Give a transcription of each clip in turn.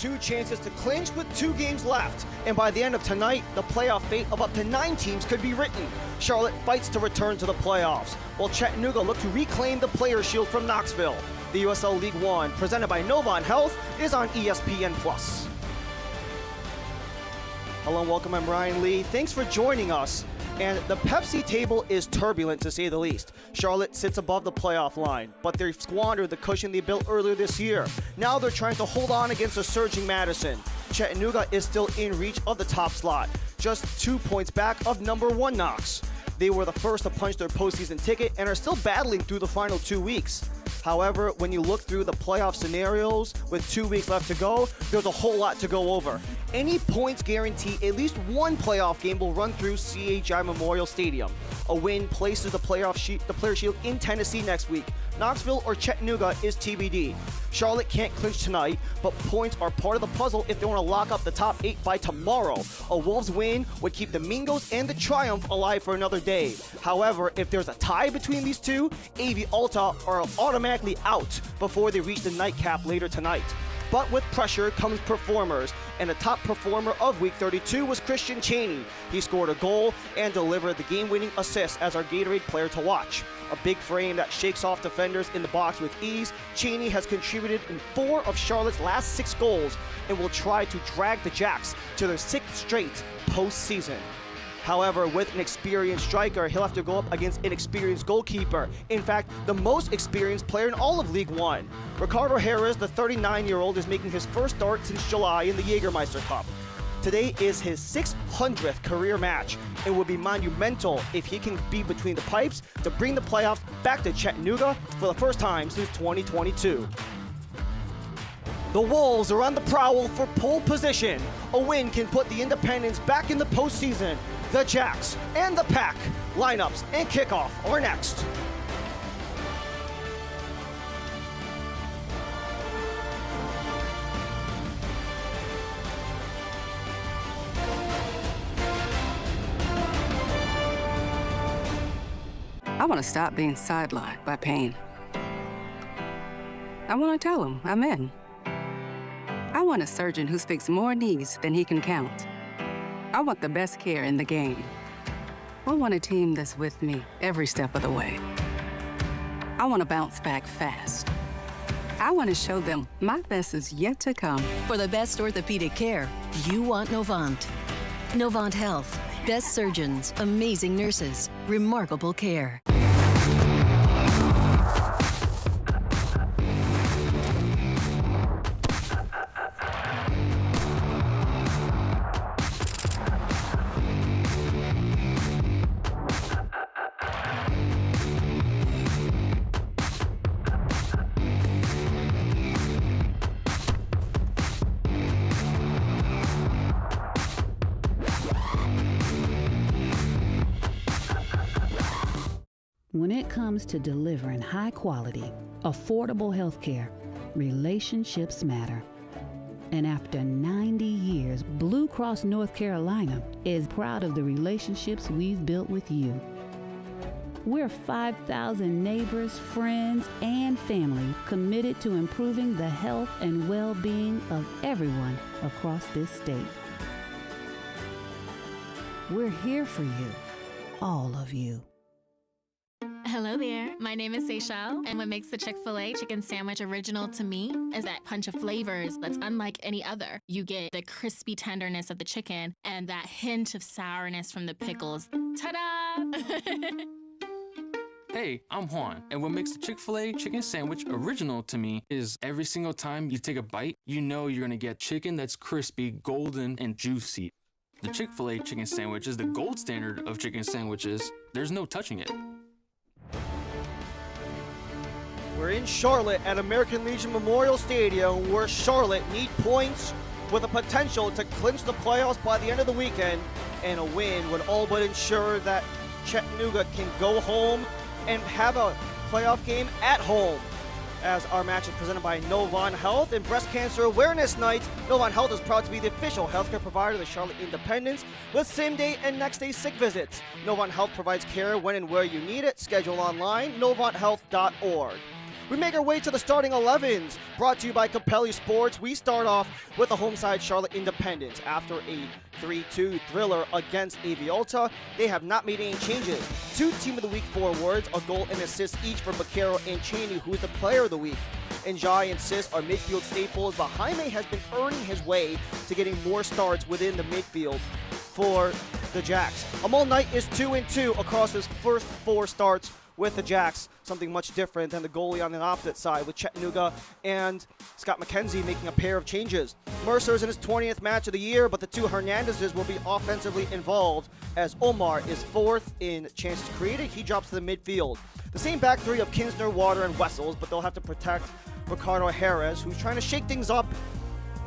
2 chances to clinch with 2 games left. And by the end of tonight, the playoff fate of up to 9 teams could be written. Charlotte fights to return to the playoffs, while Chattanooga look to reclaim the Players' Shield from Knoxville. The USL League One, presented by Novant Health, is on ESPN+. Hello and welcome, I'm Ryan Lee. Thanks for joining us. And the Pepsi table is turbulent, to say the least. Charlotte sits above the playoff line, but they've squandered the cushion they built earlier this year. Now they're trying to hold on against a surging Madison. Chattanooga is still in reach of the top slot, just 2 points back of number 1 Knox. They were the first to punch their postseason ticket and are still battling through the final 2 weeks. However, when you look through the playoff scenarios with 2 weeks left to go, there's a whole lot to go over. Any points guarantee at least one playoff game will run through CHI Memorial Stadium. A win places the Players' Shield in Tennessee next week. Knoxville or Chattanooga is TBD. Charlotte can't clinch tonight, but points are part of the puzzle if they want to lock up the top 8 by tomorrow. A Wolves win would keep the Mingos and the Triumph alive for another day. However, if there's a tie between these two, AV Alta are automatically out before they reach the nightcap later tonight. But with pressure comes performers, and the top performer of Week 32 was Christian Cheney. He scored a goal and delivered the game-winning assist as our Gatorade player to watch. A big frame that shakes off defenders in the box with ease, Cheney has contributed in 4 of Charlotte's last 6 goals and will try to drag the Jacks to their 6th straight postseason. However, with an experienced striker, he'll have to go up against an experienced goalkeeper. In fact, the most experienced player in all of League One. Ricardo Harris, the 39-year-old, is making his first start since July in the Jägermeister Cup. Today is his 600th career match. It will be monumental if he can be between the pipes to bring the playoffs back to Chattanooga for the first time since 2022. The Wolves are on the prowl for pole position. A win can put the Independents back in the postseason. The Jacks and the Pack. Lineups and kickoff are next. I want to stop being sidelined by pain. I want to tell him I'm in. I want a surgeon who speaks more knees than he can count. I want the best care in the game. I want a team that's with me every step of the way. I want to bounce back fast. I want to show them my best is yet to come. For the best orthopedic care, you want Novant. Novant Health. Best surgeons, amazing nurses, remarkable care. When it comes to delivering high-quality, affordable healthcare, relationships matter. And after 90 years, Blue Cross North Carolina is proud of the relationships we've built with you. We're 5,000 neighbors, friends, and family committed to improving the health and well-being of everyone across this state. We're here for you, all of you. Hello there, my name is Seychelle, and what makes the Chick-fil-A chicken sandwich original to me is that punch of flavors that's unlike any other. You get the crispy tenderness of the chicken and that hint of sourness from the pickles. Ta-da! Hey, I'm Juan, and what makes the Chick-fil-A chicken sandwich original to me is every single time you take a bite, you know you're gonna get chicken that's crispy, golden, and juicy. The Chick-fil-A chicken sandwich is the gold standard of chicken sandwiches. There's no touching it. We're in Charlotte at American Legion Memorial Stadium, where Charlotte need points with a potential to clinch the playoffs by the end of the weekend, and a win would all but ensure that Chattanooga can go home and have a playoff game at home. As our match is presented by Novant Health and Breast Cancer Awareness Night, Novant Health is proud to be the official healthcare provider of the Charlotte Independents with same-day and next-day sick visits. Novant Health provides care when and where you need it. Schedule online, novanthealth.org. We make our way to the starting 11s, brought to you by Capelli Sports. We start off with the home side Charlotte Independence. After a 3-2 thriller against Aviolta, they have not made any changes. 2 Team of the Week forwards, a goal and assist each for Bakero and Cheney, who is the Player of the Week. Njai and Sis are midfield staples, but Jaime has been earning his way to getting more starts within the midfield for the Jacks. Amal Knight is 2-2 across his first 4 starts with the Jacks, something much different than the goalie on the opposite side, with Chattanooga and Scott McKenzie making a pair of changes. Mercer's in his 20th match of the year, but the 2 Hernandezes will be offensively involved as Omar is 4th in chances created. He drops to the midfield. The same back 3 of Kinsner, Water, and Wessels, but they'll have to protect Ricardo Jerez, who's trying to shake things up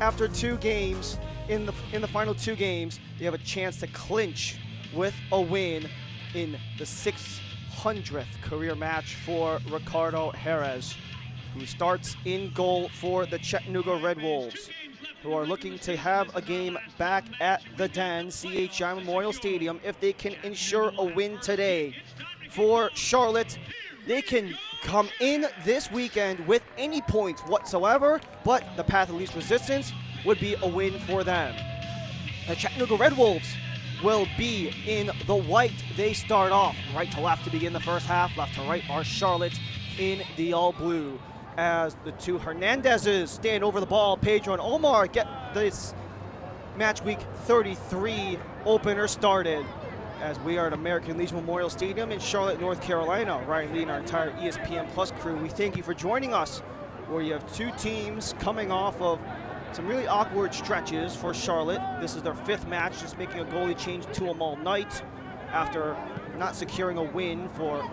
after 2 games. In the final 2 games, they have a chance to clinch with a win in the 600th career match for Ricardo Jerez, who starts in goal for the Chattanooga Red Wolves, who are looking to have a game back at the Den, CHI Memorial Stadium, if they can ensure a win today. For Charlotte, they can come in this weekend with any points whatsoever, but the path of least resistance would be a win for them. The Chattanooga Red Wolves will be in the white. They start off right to left to begin the first half. Left to right are Charlotte in the all blue. As the 2 Hernandezes stand over the ball, Pedro and Omar get this match week 33 opener started. As we are at American Legion Memorial Stadium in Charlotte, North Carolina. Ryan Lee and our entire ESPN Plus crew, we thank you for joining us, where you have 2 teams coming off of some really awkward stretches for Charlotte. This is their 5th match, just making a goalie change to Amal Knight after not securing a win for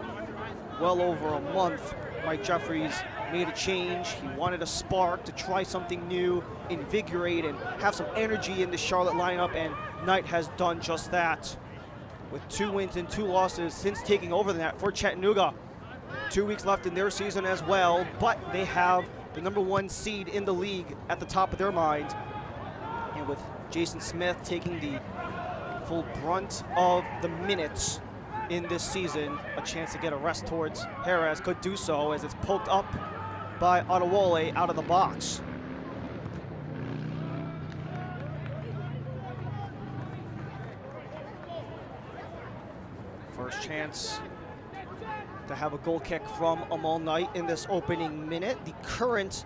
well over a month. Mike Jeffries made a change. He wanted a spark to try something new, invigorate, and have some energy in the Charlotte lineup, and Knight has done just that, with 2 wins and 2 losses since taking over the net for Chattanooga. 2 weeks left in their season as well, but they have the #1 seed in the league at the top of their mind. And with Jason Smith taking the full brunt of the minutes in this season, a chance to get a rest towards Jerez could do so, as it's poked up by Adewale out of the box. First chance to have a goal kick from Amal Knight in this opening minute. The current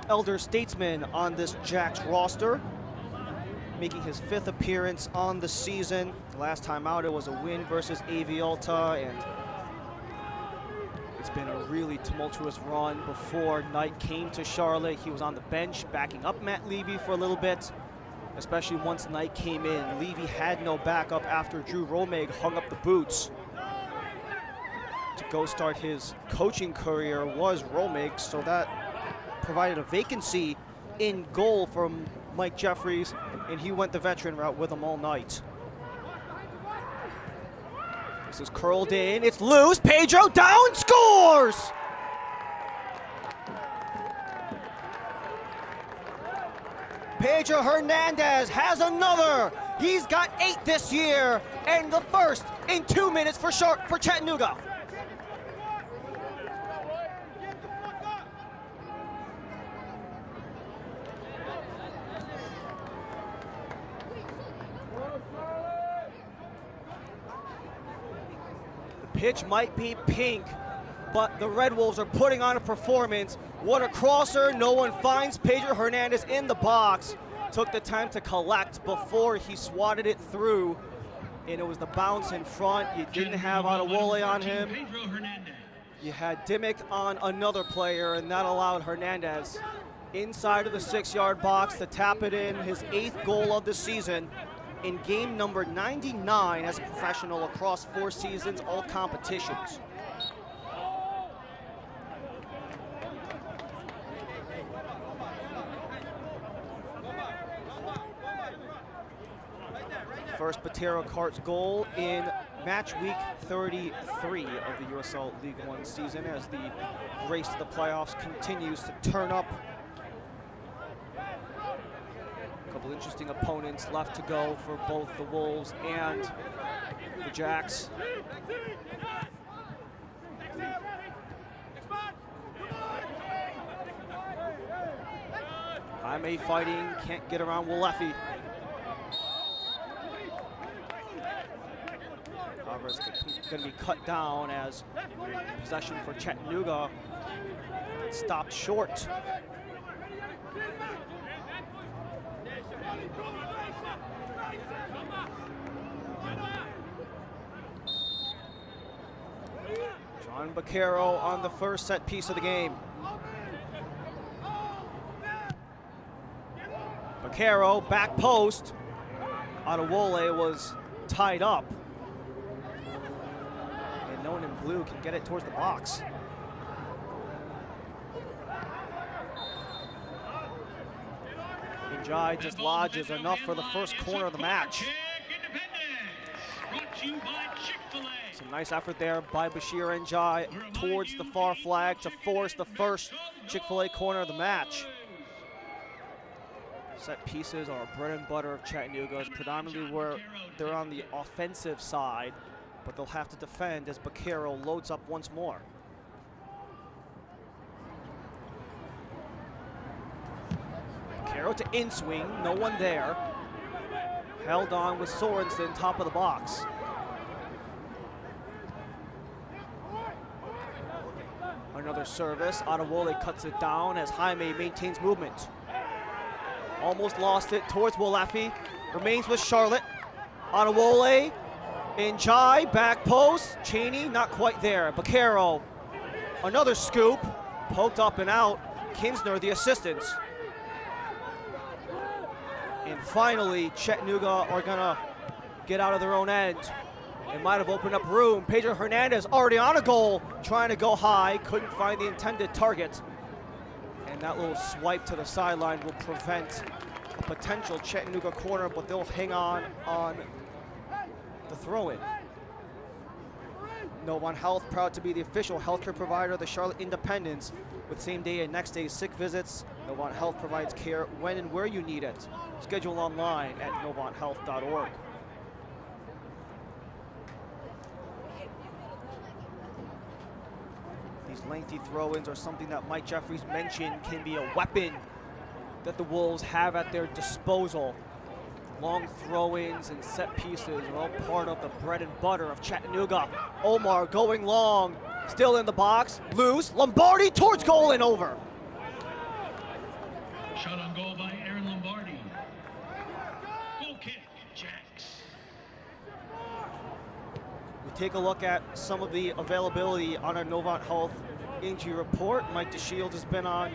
elder statesman on this Jacks roster, making his 5th appearance on the season. The last time out, it was a win versus Aviolta, and it's been a really tumultuous run before Knight came to Charlotte. He was on the bench backing up Matt Levy for a little bit, especially once Knight came in. Levy had no backup after Drew Romig hung up the boots. To go start his coaching career was Romig, so that provided a vacancy in goal for Mike Jeffries, and he went the veteran route with him all night. This is curled in, it's loose, Pedro down, scores! Pedro Hernandez has another. He's got 8 this year, and the first in 2 minutes for Chattanooga. The pitch might be pink, but the Red Wolves are putting on a performance. What a crosser, no one finds Pedro Hernandez in the box. Took the time to collect before he swatted it through, and it was the bounce in front. You didn't have Adewale on him. You had Dimmick on another player, and that allowed Hernandez inside of the 6-yard box to tap it in, his 8th goal of the season in game number 99 as a professional across 4 seasons, all competitions. First Patero Cart's goal in match week 33 of the USL League One season, as the race to the playoffs continues to turn up. A couple interesting opponents left to go for both the Wolves and the Jacks. Jaime fighting, can't get around Wolefi. However, it's going to be cut down as possession for Chattanooga. Stopped short. John Baquero on the first set piece of the game. Baquero, back post. Adewole was tied up. And no one in blue can get it towards the box. Njai just lodges enough for the first corner of the match. Some nice effort there by Bashir Njai towards the far flag to force the first Chick-fil-A corner of the match. Set pieces are bread and butter of Chattanooga, predominantly where they're on the offensive side, but they'll have to defend as Baquero loads up once more. Baquero to in-swing, no one there. Held on with Sorensen, top of the box. Another service, Adewole cuts it down as Jaime maintains movement. Almost lost it towards Wolefi, remains with Charlotte. Adewole, Njai, back post, Cheney not quite there. Baquero, another scoop, poked up and out. Kinsner, the assistants. And finally, Chattanooga are gonna get out of their own end. It might have opened up room. Pedro Hernandez already on a goal, trying to go high, couldn't find the intended target. And that little swipe to the sideline will prevent a potential Chattanooga corner, but they'll hang on the throw-in. Novant Health, proud to be the official healthcare provider of the Charlotte Independents, with same-day and next-day sick visits. Novant Health provides care when and where you need it. Schedule online at novanthealth.org. These lengthy throw-ins are something that Mike Jeffries mentioned can be a weapon that the Wolves have at their disposal. Long throw-ins and set pieces are all part of the bread and butter of Chattanooga. Omar going long, still in the box, loose, Lombardi towards goal and over. Shot on goal by Aaron Lombardi. Goal kick, Jacks. We take a look at some of the availability on our Novant Health injury report. Mike DeShields has been on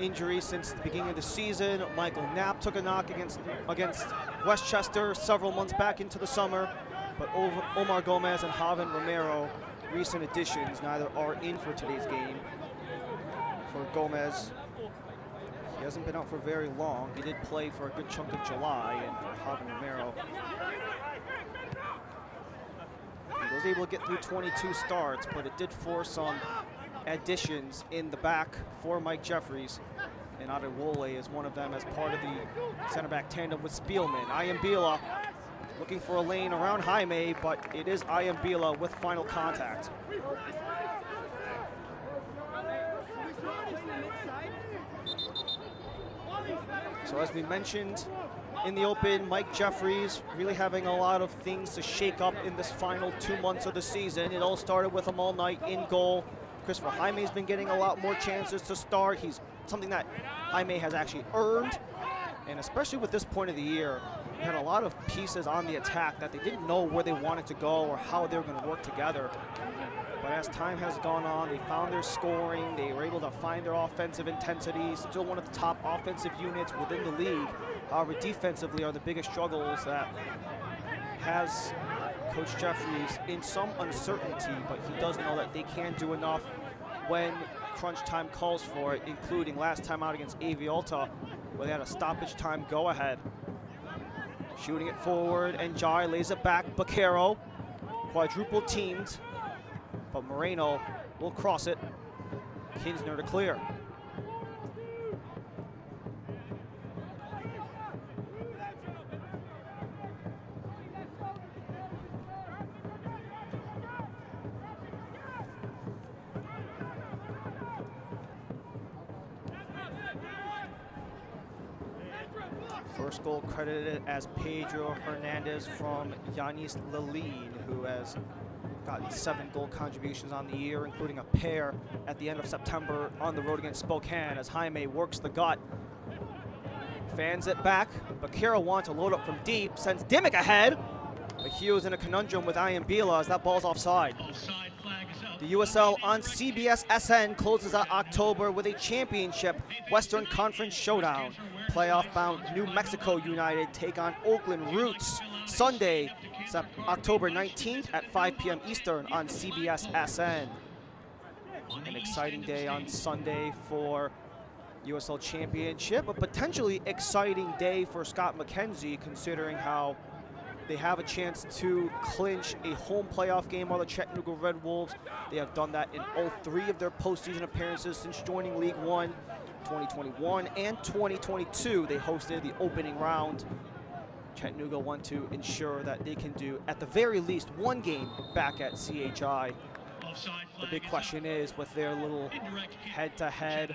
injury since the beginning of the season. Michael Knapp took a knock against Westchester several months back into the summer, but Omar Gomez and Javan Romero, recent additions, neither are in for today's game. For Gomez, he hasn't been out for very long. He did play for a good chunk of July, and for Javan Romero, he was able to get through 22 starts, but it did force some additions in the back for Mike Jeffries, and Adewole is one of them as part of the center back tandem with Spielman. Ayambila looking for a lane around Jaime, but it is Ayambila with final contact. So as we mentioned in the open, Mike Jeffries really having a lot of things to shake up in this final 2 months of the season. It all started with him all night in goal. Christopher Jaime's been getting a lot more chances to start. He's something that Jaime has actually earned. And especially with this point of the year, we had a lot of pieces on the attack that they didn't know where they wanted to go or how they were going to work together. But as time has gone on, they found their scoring. They were able to find their offensive intensity. Still one of the top offensive units within the league. However, defensively are the biggest struggles that has Coach Jeffries in some uncertainty, but he does know that they can do enough when crunch time calls for it, including last time out against Avialta, where they had a stoppage time go-ahead. Shooting it forward, and Njai lays it back. Baquero, quadruple teamed, but Moreno will cross it. Kinsner to clear. First goal credited as Pedro Hernandez from Yanis Lalin, who has gotten 7 goal contributions on the year, including a pair at the end of September on the road against Spokane as Jaime works the gut. Fans it back. Bakira wants to load up from deep, sends Dimmick ahead. But Hughes in a conundrum with Ian Bila as that ball's offside. Offside flag is up. The USL on CBS SN closes out October with a championship Western Conference showdown. Playoff-bound New Mexico United take on Oakland Roots Sunday, October 19th at 5 p.m. Eastern on CBS SN. An exciting day on Sunday for USL Championship, a potentially exciting day for Scott McKenzie considering how they have a chance to clinch a home playoff game on the Chattanooga Red Wolves. They have done that in all 3 of their postseason appearances since joining League One, 2021 and 2022. They hosted the opening round. Chattanooga want to ensure that they can do, at the very least, 1 game back at CHI. The big question is, with their little head-to-head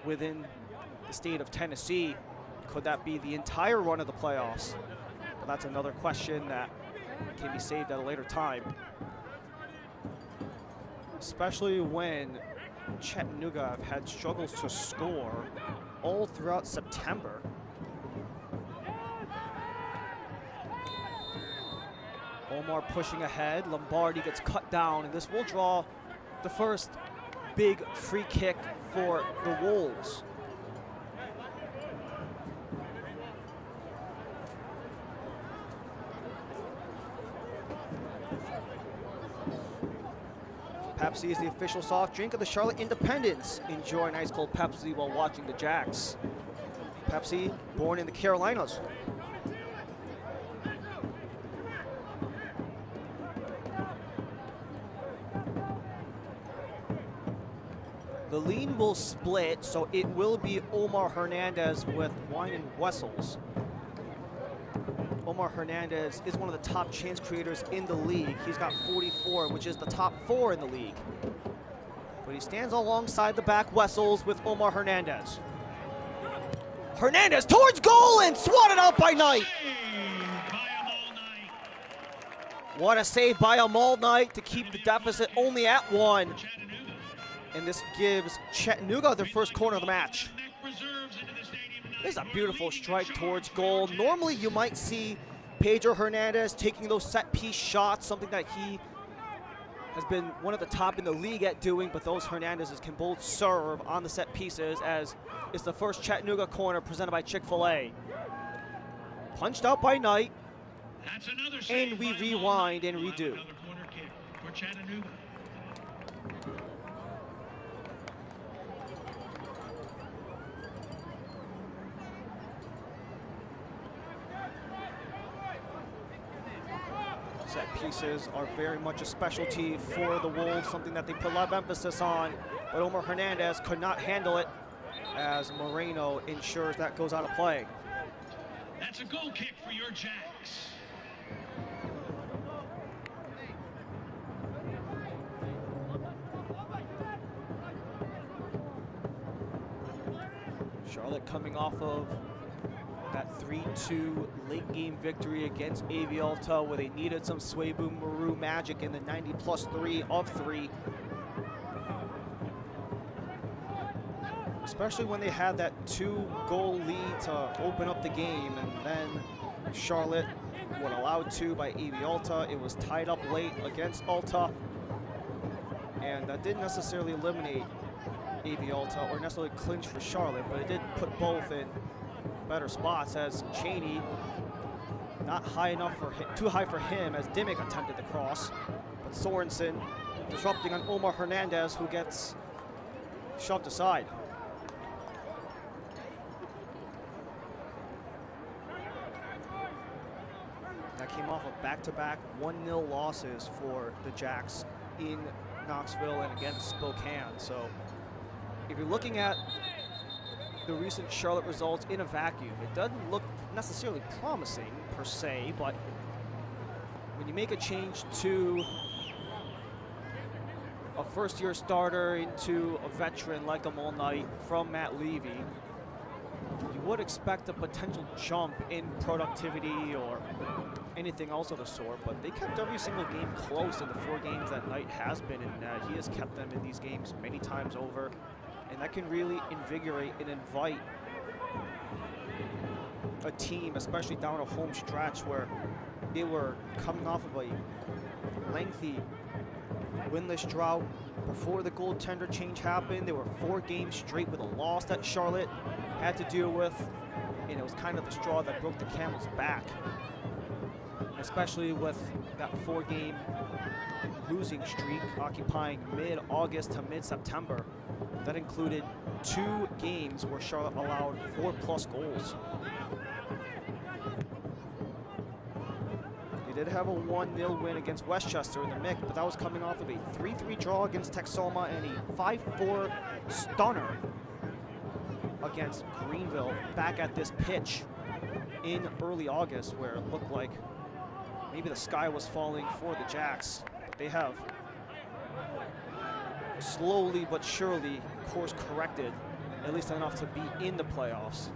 within the state of Tennessee, could that be the entire run of the playoffs? But that's another question that can be saved at a later time. Especially when Chattanooga have had struggles to score all throughout September. Omar pushing ahead, Lombardi gets cut down, and this will draw the first big free kick for the Wolves. Pepsi is the official soft drink of the Charlotte Independents. Enjoy an ice cold Pepsi while watching the Jacks. Pepsi, born in the Carolinas. The lean will split, so it will be Omar Hernandez with wine and Wessels. Omar Hernandez is one of the top chance creators in the league. He's got 44, which is the top 4 in the league. But he stands alongside the back Wessels with Omar Hernandez. Hernandez towards goal and swatted out by Knight. What a save by Amal Knight to keep the deficit only at 1. And this gives Chattanooga their first corner of the match. This is a beautiful strike towards goal. Normally you might see Pedro Hernandez taking those set-piece shots, something that he has been one of the top in the league at doing, but those Hernandezes can both serve on the set pieces, as it's the first Chattanooga corner presented by Chick-fil-A. Punched out by Knight, and we rewind and redo. Another corner kick for Chattanooga. Set pieces are very much a specialty for the Wolves, something that they put a lot of emphasis on, but Omar Hernandez could not handle it as Moreno ensures that goes out of play. That's a goal kick for your Jacks. Charlotte coming off of that 3-2 late game victory against Avialta, where they needed some Swabu Maru magic in the 90+3 of 3. Especially when they had that 2-goal lead to open up the game, and then Charlotte was allowed 2 by Avialta. It was tied up late against Alta, and that didn't necessarily eliminate Avialta or necessarily clinch for Charlotte, but it did put both in better spots, as Cheney not high enough for him, too high for him, as Dimmick attempted the cross, but Sorensen disrupting on Omar Hernandez, who gets shoved aside. That came off of back-to-back 1-0 losses for the Jacks in Knoxville and against Spokane. So if you're looking at the recent Charlotte results in a vacuum, it doesn't look necessarily promising per se, but when you make a change to a first-year starter into a veteran like Amal Knight from Matt Levy, you would expect a potential jump in productivity or anything else of the sort, but they kept every single game close in the 4 games that Knight has been in. He has kept them in these games many times over, and that can really invigorate and invite a team, especially down a home stretch where they were coming off of a lengthy winless drought. Before the goaltender change happened, there were 4 games straight with a loss that Charlotte had to deal with, and it was kind of the straw that broke the camel's back, especially with that 4-game losing streak occupying mid-August to mid-September. That included 2 games where Charlotte allowed 4+ goals. They did have a 1-0 win against Westchester in the MIC, but that was coming off of a 3-3 draw against Texoma and a 5-4 stunner against Greenville back at this pitch in early August, where it looked like maybe the sky was falling for the Jacks. They have slowly but surely course corrected, at least enough to be in the playoffs.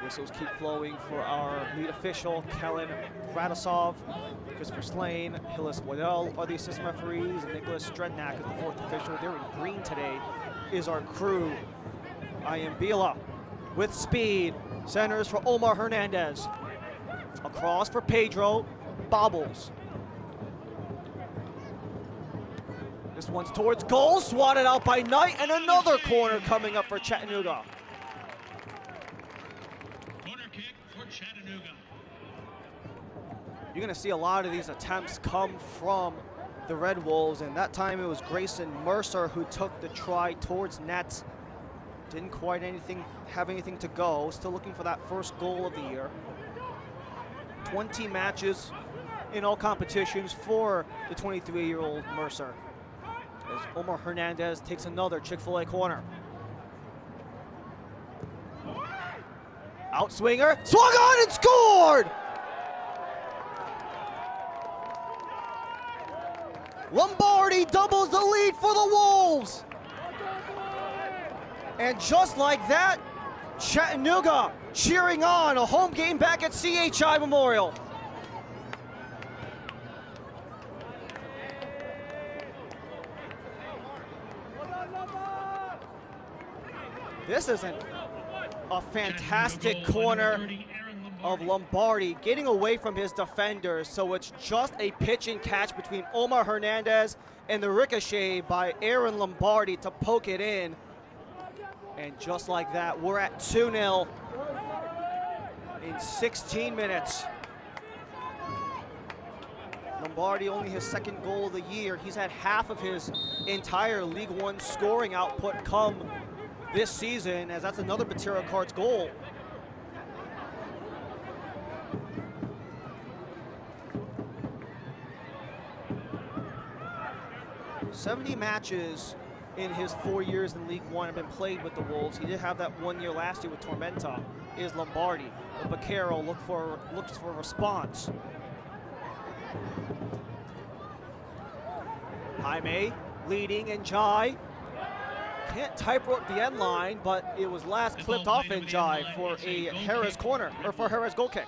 Whistles keep flowing for our lead official, Kellen Radosov. Christopher Slane, Hillis Waddell are the assistant referees, and Nicholas Strednak is the 4th official. They're in green today is our crew. I am Bila with speed. Centers for Omar Hernandez. Across for Pedro, bobbles. This one's towards goal, swatted out by Knight, and another corner coming up for Chattanooga. Chattanooga. You're going to see a lot of these attempts come from the Red Wolves, and that time it was Grayson Mercer who took the try towards net. Didn't quite have anything to go. Still looking for that first goal of the year. 20 matches in all competitions for the 23-year-old Mercer, as Omar Hernandez takes another Chick-fil-A corner. Outswinger, swung on and scored! Lombardi doubles the lead for the Wolves. And just like that, Chattanooga cheering on a home game back at CHI Memorial. This isn't a fantastic corner of Lombardi, getting away from his defenders, so it's just a pitch and catch between Omar Hernandez and the ricochet by Aaron Lombardi to poke it in. And just like that, we're at 2-0 in 16 minutes. Lombardi only his 2nd goal of the year. He's had half of his entire League One scoring output come this season, as that's another Batera Cards goal. "70 matches in his 4 years in League One have been played with the Wolves. He did have that 1 year last year with Tormenta, is Lombardi. But Baquero looks for a response. Jaime leading, and Jai can't tightrope the end line, but it was last clipped off in Jai for a Harris corner, or for Harris goal kick.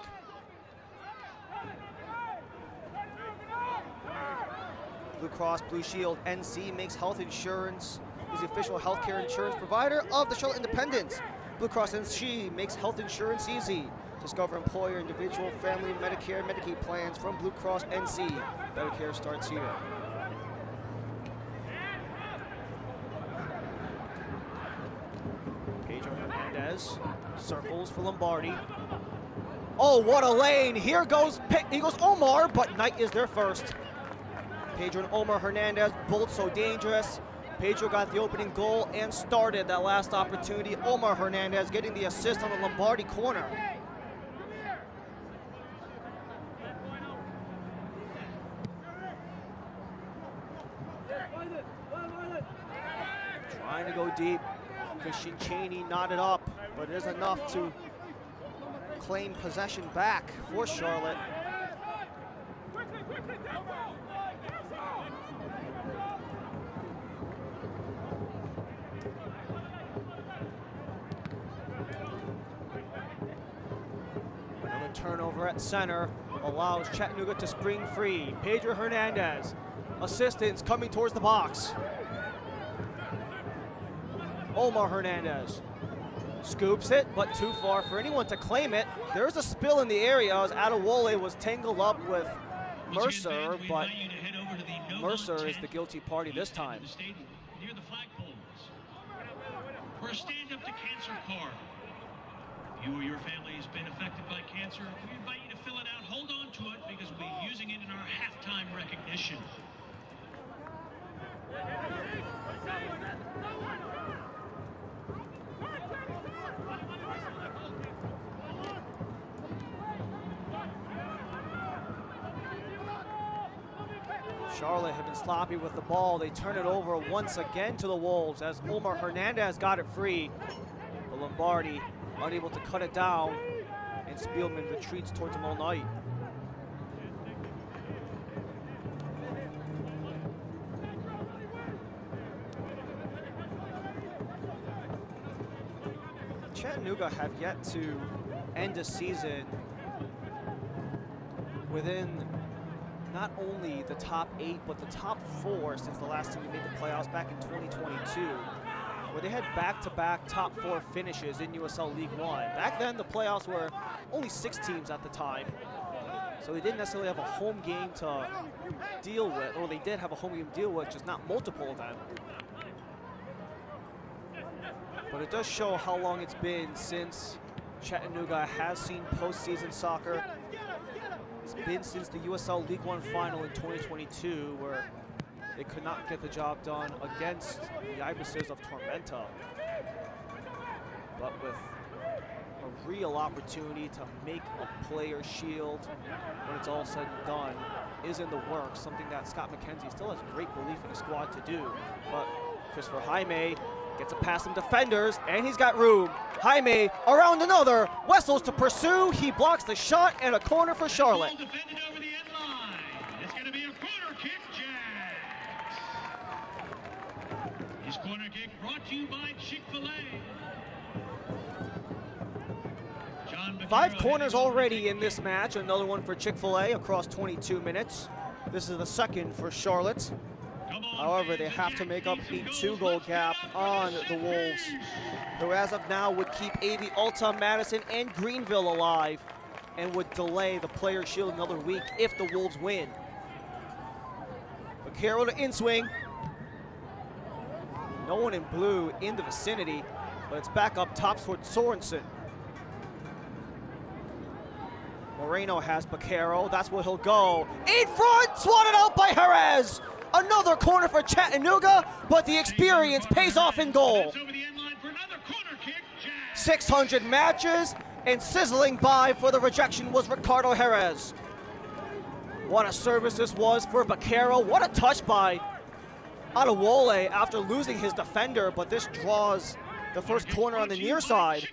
Blue Cross Blue Shield NC makes health insurance, is the official healthcare insurance provider of the Charlotte Independents. Blue Cross NC makes health insurance easy. Discover employer, individual, family, Medicare, and Medicaid plans from Blue Cross NC. Better care starts here. Pedro Hernandez circles for Lombardi. Oh, what a lane! Here goes Omar, but Knight is there first. Pedro and Omar Hernandez, both so dangerous. Pedro got the opening goal and started that last opportunity. Omar Hernandez getting the assist on the Lombardi corner. Trying to go deep. Christian Cheney knotted up, but it is enough to claim possession back for Charlotte. Turnover at center allows Chattanooga to spring free. Pedro Hernandez, assistance coming towards the box. Omar Hernandez scoops it, but too far for anyone to claim it. There's a spill in the area as Adewole was tangled up with Mercer, but Mercer is the guilty party this time. Near the flagpoles. For a Stand Up to Cancer card. If you or your family has been affected by cancer, we invite you to fill it out. Hold on to it because we'll be using it in our halftime recognition. Charlotte have been sloppy with the ball. They turn it over once again to the Wolves as Omar Hernandez got it free. But Lombardi unable to cut it down, and Spielman retreats towards him all night. Chattanooga have yet to end a season within not only the top 8, but the top 4 since the last time we made the playoffs back in 2022, where they had back-to-back top 4 finishes in USL League One. Back then, the playoffs were only 6 teams at the time, so they didn't necessarily have a home game to deal with, or they did have a home game to deal with, just not multiple of them. But it does show how long it's been since Chattanooga has seen postseason soccer. It's been since the USL League One final in 2022, where they could not get the job done against the Ibises of Tormenta. But with a real opportunity to make a player shield when it's all said and done is in the works, something that Scott McKenzie still has great belief in the squad to do. But Christopher Jaime gets it past some defenders, and he's got room. Jaime around another, Wessels to pursue. He blocks the shot, and a corner for Charlotte. Ball defended over the end line. It's going to be a corner kick, Jags. His corner kick brought to you by Chick-fil-A. 5 corners already in this match. Another one for Chick-fil-A across 22 minutes. This is the second for Charlotte. However, they have to make up a 2-goal gap on the Wolves, who as of now would keep AV Alta, Madison, and Greenville alive and would delay the player shield another week if the Wolves win. Vaquero to in-swing. No one in blue in the vicinity, but it's back up top towards Sorensen. Moreno has Vaquero, that's where he'll go. In front, swatted out by Jerez. Another corner for Chattanooga, but the experience pays off in goal. 600 matches, and sizzling by for the rejection was Ricardo Jerez. What a service this was for Vaquero. What a touch by Adewole after losing his defender, but this draws the first corner on the near side.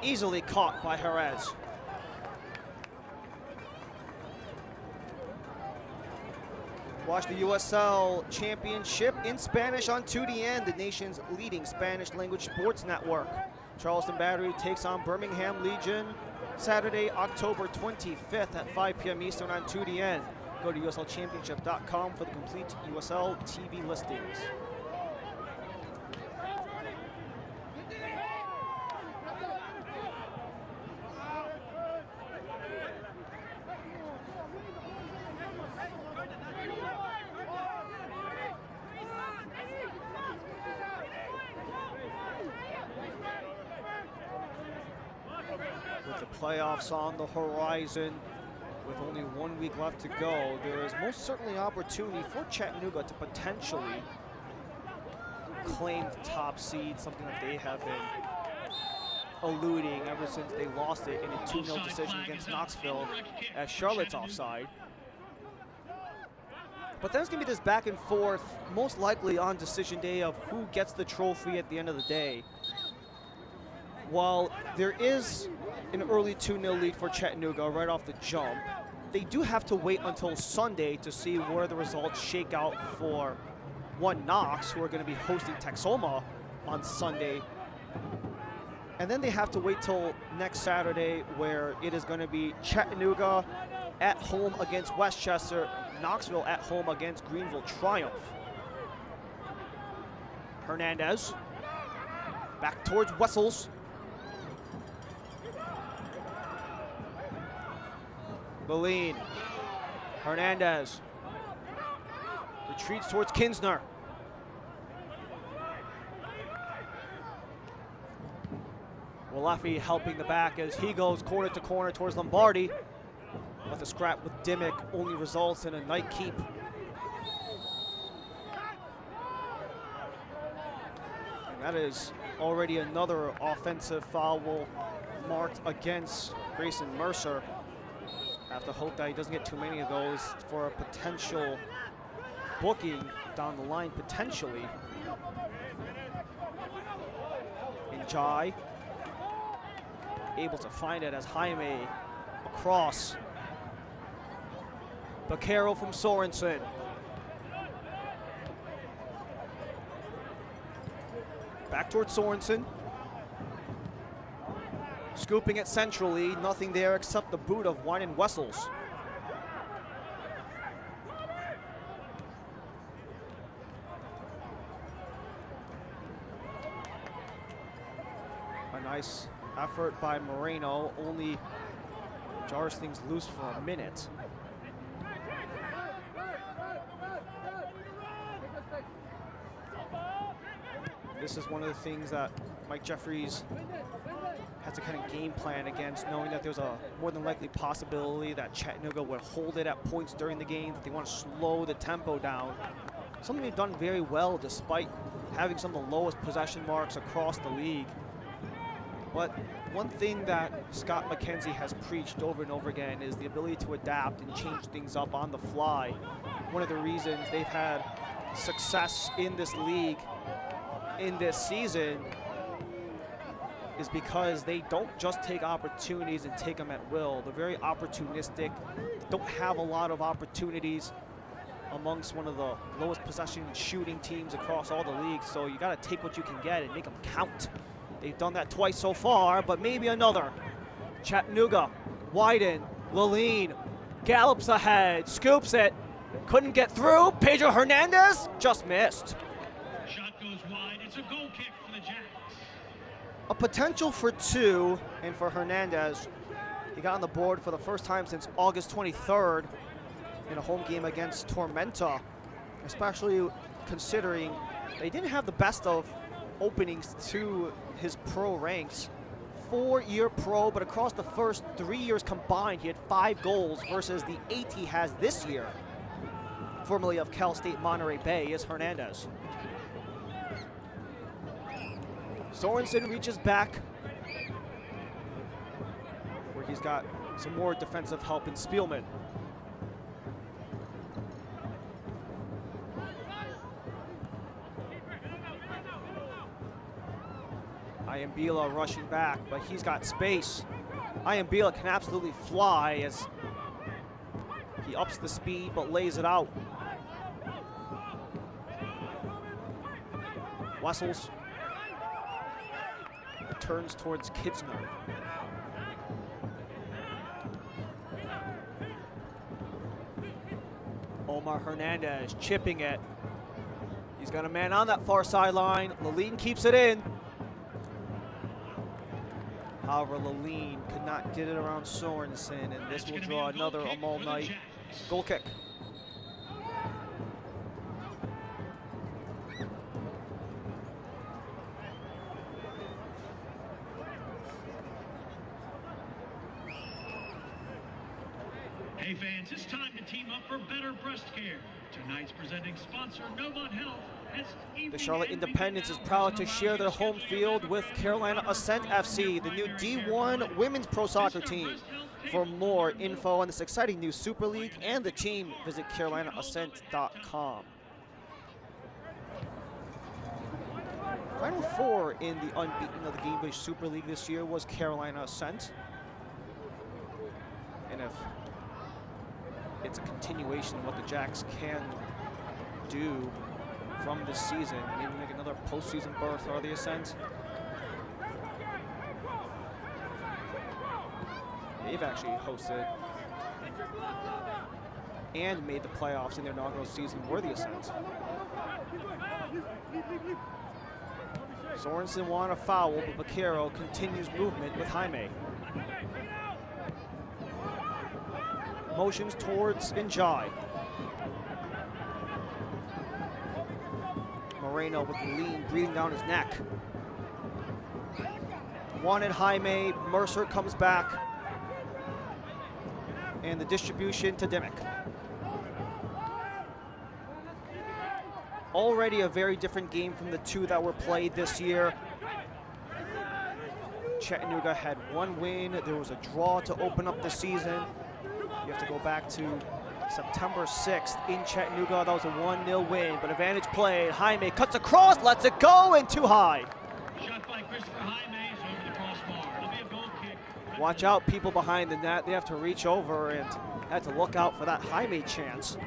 Easily caught by Jerez. Watch the USL Championship in Spanish on 2DN, the nation's leading Spanish language sports network. Charleston Battery takes on Birmingham Legion Saturday, October 25th at 5 p.m. Eastern on 2DN. Go to uslchampionship.com for the complete USL TV listings. With the playoffs on the horizon, with only 1 week left to go, there is most certainly opportunity for Chattanooga to potentially claim the top seed, something that they have been eluding ever since they lost it in a 2-0 decision against Knoxville as Charlotte's offside. But then it's going to be this back and forth, most likely on decision day, of who gets the trophy at the end of the day. While there is an early 2-0 lead for Chattanooga right off the jump, they do have to wait until Sunday to see where the results shake out for Knox, who are going to be hosting Texoma on Sunday And then they have to wait till next Saturday, where it is going to be Chattanooga at home against Westchester, Knoxville at home against Greenville Triumph. Hernandez back towards Wessels. Leline. Hernandez retreats towards Kinsner. Walafi helping the back as he goes corner to corner towards Lombardi. But the scrap with Dimmick only results in a night keep. And that is already another offensive foul marked against Grayson Mercer. Have to hope that he doesn't get too many of those for a potential booking down the line, potentially. Njai able to find it as Jaime across. Baquero from Sorensen. Back towards Sorensen. Scooping it centrally, nothing there except the boot of Wine and Wessels. A nice effort by Moreno, only jars things loose for a minute. This is one of the things that Mike Jeffries has to kind of game plan against, knowing that there's a more than likely possibility that Chattanooga would hold it at points during the game, that they want to slow the tempo down. Something they've done very well despite having some of the lowest possession marks across the league. But one thing that Scott McKenzie has preached over and over again is the ability to adapt and change things up on the fly. One of the reasons they've had success in this league in this season is because they don't just take opportunities and take them at will. They're very opportunistic, don't have a lot of opportunities amongst one of the lowest possession shooting teams across all the leagues. So you got to take what you can get and make them count. They've done that twice so far, but maybe another. Chattanooga, widen, Leline gallops ahead, scoops it, couldn't get through. Pedro Hernandez just missed. Shot goes wide. It's a goal kick for the Jacks. A potential for two, and for Hernandez, he got on the board for the first time since August 23rd in a home game against Tormenta, especially considering they didn't have the best of openings to his pro ranks. 4-year pro, but across the first 3 years combined, he had 5 goals versus the 8 he has this year. Formerly of Cal State Monterey Bay is Hernandez. Sorensen reaches back, where he's got some more defensive help in Spielman. Iambila rushing back, but he's got space. Iambila can absolutely fly as he ups the speed but lays it out. Wessels turns towards Kitzner. Omar Hernandez chipping it. He's got a man on that far sideline. Leline keeps it in. However, Leline could not get it around Sorensen, and this will draw another Amal Knight goal kick. Hey fans, it's time to team up for better breast care. Tonight's presenting sponsor, Novant Health. The Charlotte Independence is proud to share their home field with Carolina Ascent FC, the new D1 women's pro soccer team. For more info on this exciting new Super League and the team, visit carolinaascent.com. Final four in the unbeaten of the Game Bush Super League this year was Carolina Ascent. And if it's a continuation of what the Jacks can do from this season, maybe make another postseason berth or the Ascent, They've actually hosted and made the playoffs in their inaugural season were the Ascent. Sorensen won a foul, but Vaquero continues movement with Jaime. Motions towards Njai. Moreno with the lean breathing down his neck. Wanted Jaime, Mercer comes back. And the distribution to Dimmick. Already a very different game from the two that were played this year. Chattanooga had one win. There was a draw to open up the season. You have to go back to September 6th in Chattanooga. That was a 1-0 win, but advantage play. Jaime cuts across, lets it go, and too high. Shot by Christopher Jaime is over the crossbar. It'll be a goal kick. Watch out, people behind the net. They have to reach over and had to look out for that Jaime chance.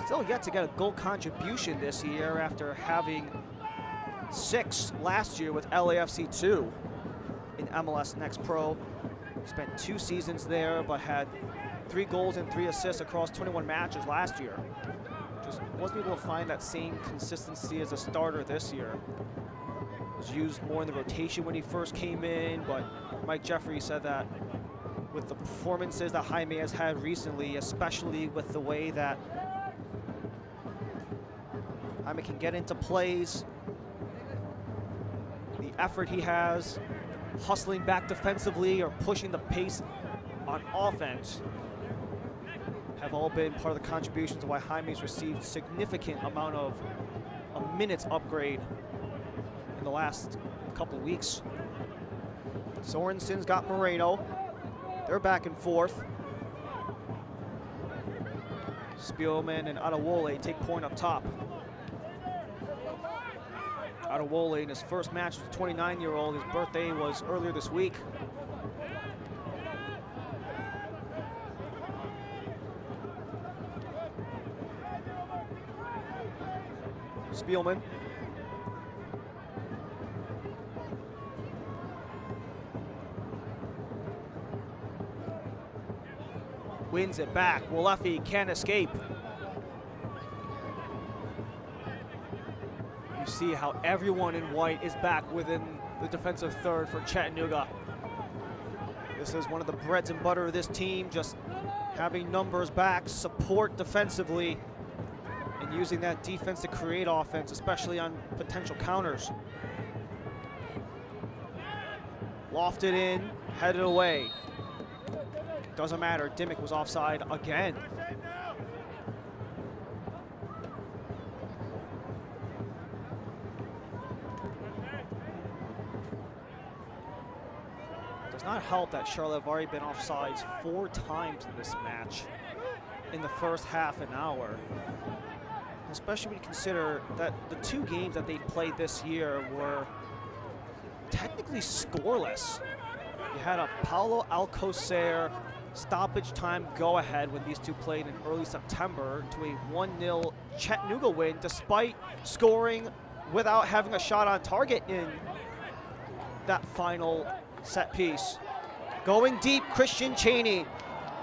Still yet to get a goal contribution this year after having 6 last year with LAFC 2 in MLS Next Pro. Spent 2 seasons there, but had 3 goals and 3 assists across 21 matches last year. Just wasn't able to find that same consistency as a starter this year. Was used more in the rotation when he first came in, but Mike Jeffrey said that with the performances that Jaime has had recently, especially with the way that Jaime can get into plays, the effort he has, hustling back defensively or pushing the pace on offense, have all been part of the contributions of why Jaime's received significant amount of a minutes upgrade in the last couple of weeks. Sorensen's got Moreno. They're back and forth. Spielman and Adewole take point up top. Adewole in his first match was a 29-year-old. His birthday was earlier this week. Spielman. Wins it back. Walefi can't escape. You see how everyone in white is back within the defensive third for Chattanooga. This is one of the breads and butter of this team, just having numbers back, support defensively, and using that defense to create offense, especially on potential counters. Lofted in, headed away. Doesn't matter, Dimmick was offside again. Does not help that Charlotte have already been offsides 4 times in this match in the first half an hour. Especially when you consider that the 2 games that they've played this year were technically scoreless. You had a Paulo Alcocer stoppage time go-ahead when these two played in early September to a 1-0 Chattanooga win, despite scoring without having a shot on target in that final set piece. Going deep, Christian Cheney,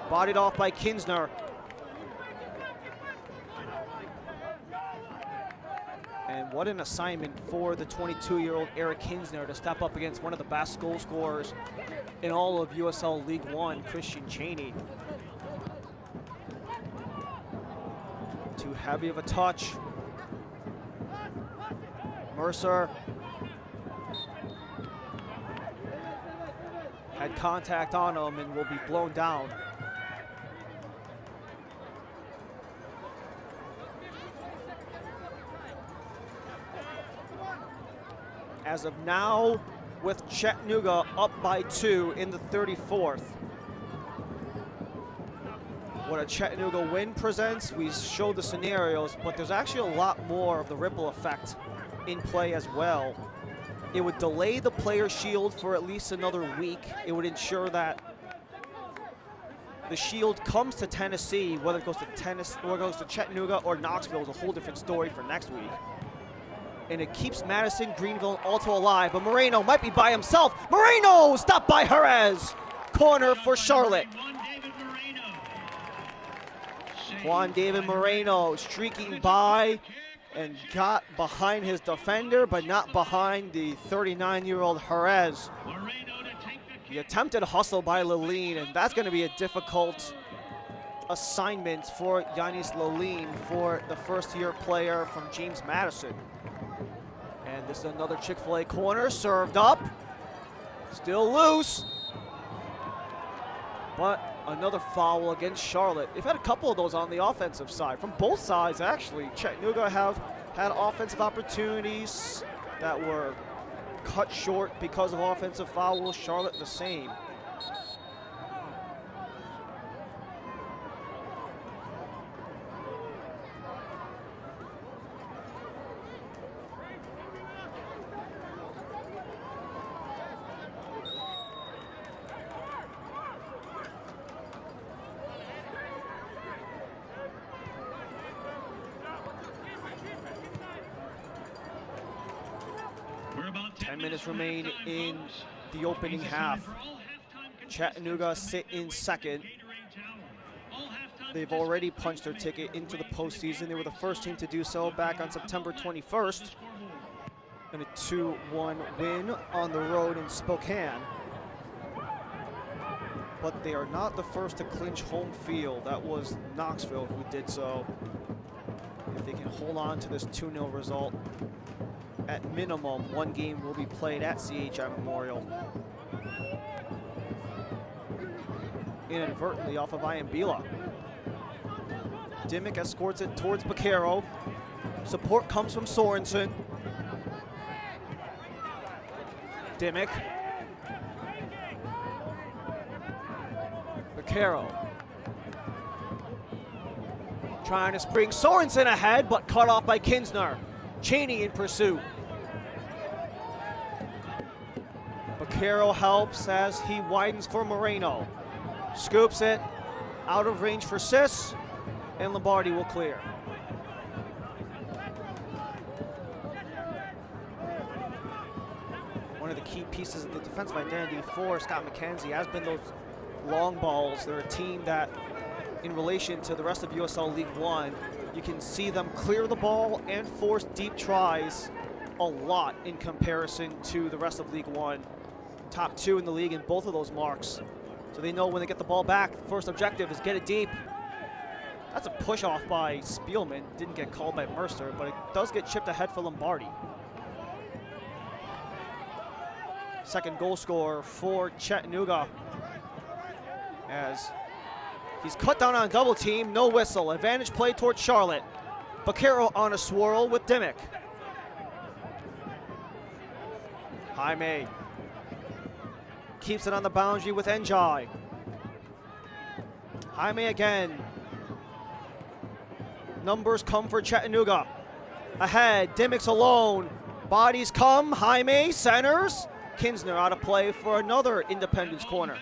bodied off by Kinsner. And what an assignment for the 22-year-old Eric Kinsner to step up against one of the best goal scorers in all of USL League One, Christian Cheney. Too heavy of a touch. Mercer had contact on him and will be blown down. As of now, with Chattanooga up by 2 in the 34th. What a Chattanooga win presents, we showed the scenarios, but there's actually a lot more of the ripple effect in play as well. It would delay the player shield for at least another week. It would ensure that the shield comes to Tennessee, whether it goes to Chattanooga or Knoxville is a whole different story for next week. And it keeps Madison, Greenville, and Alto alive, but Moreno might be by himself. Moreno stopped by Jerez. corner for Charlotte. Juan David Moreno streaking by and got behind his defender, but not behind the 39-year-old Jerez. The attempted hustle by Lalin, and that's going to be a difficult assignment for Yanis Lalin, for the first-year player from James Madison. And this is another Chick-fil-A corner, served up, still loose, but another foul against Charlotte. They've had a couple of those on the offensive side, from both sides actually. Chattanooga have had offensive opportunities that were cut short because of offensive fouls. Charlotte the same. About 10 minutes remain in the opening half. Chattanooga sit in second. They've already punched their ticket into the postseason. They were the first team to do so back on September 21st in a 2-1 win on the road in Spokane. But they are not the first to clinch home field. That was Knoxville who did so. If they can hold on to this 2-0 result, at minimum, one game will be played at CHI Memorial. Inadvertently off of Iambila. Dimmick escorts it towards Baquero. Support comes from Sorensen. Dimmick. Baquero. Trying to spring Sorensen ahead, but cut off by Kinsner. Cheney in pursuit. Baquero helps as he widens for Moreno. Scoops it out of range for Sis, and Lombardi will clear. One of the key pieces of the defensive identity for Scott McKenzie has been those long balls. They're a team that, in relation to the rest of USL League One, you can see them clear the ball and force deep tries a lot in comparison to the rest of League One. Top 2 in the league in both of those marks. So they know when they get the ball back, the first objective is get it deep. That's a push off by Spielman. Didn't get called by Mercer, but it does get chipped ahead for Lombardi. Second goal scorer for Chattanooga, as he's cut down on a double team, no whistle. Advantage play towards Charlotte. Baquero on a swirl with Dimmick. Jaime keeps it on the boundary with Njai. Jaime again. Numbers come for Chattanooga. Ahead, Dimmick's alone. Bodies come, Jaime centers. Kinsner out of play for another Independence corner.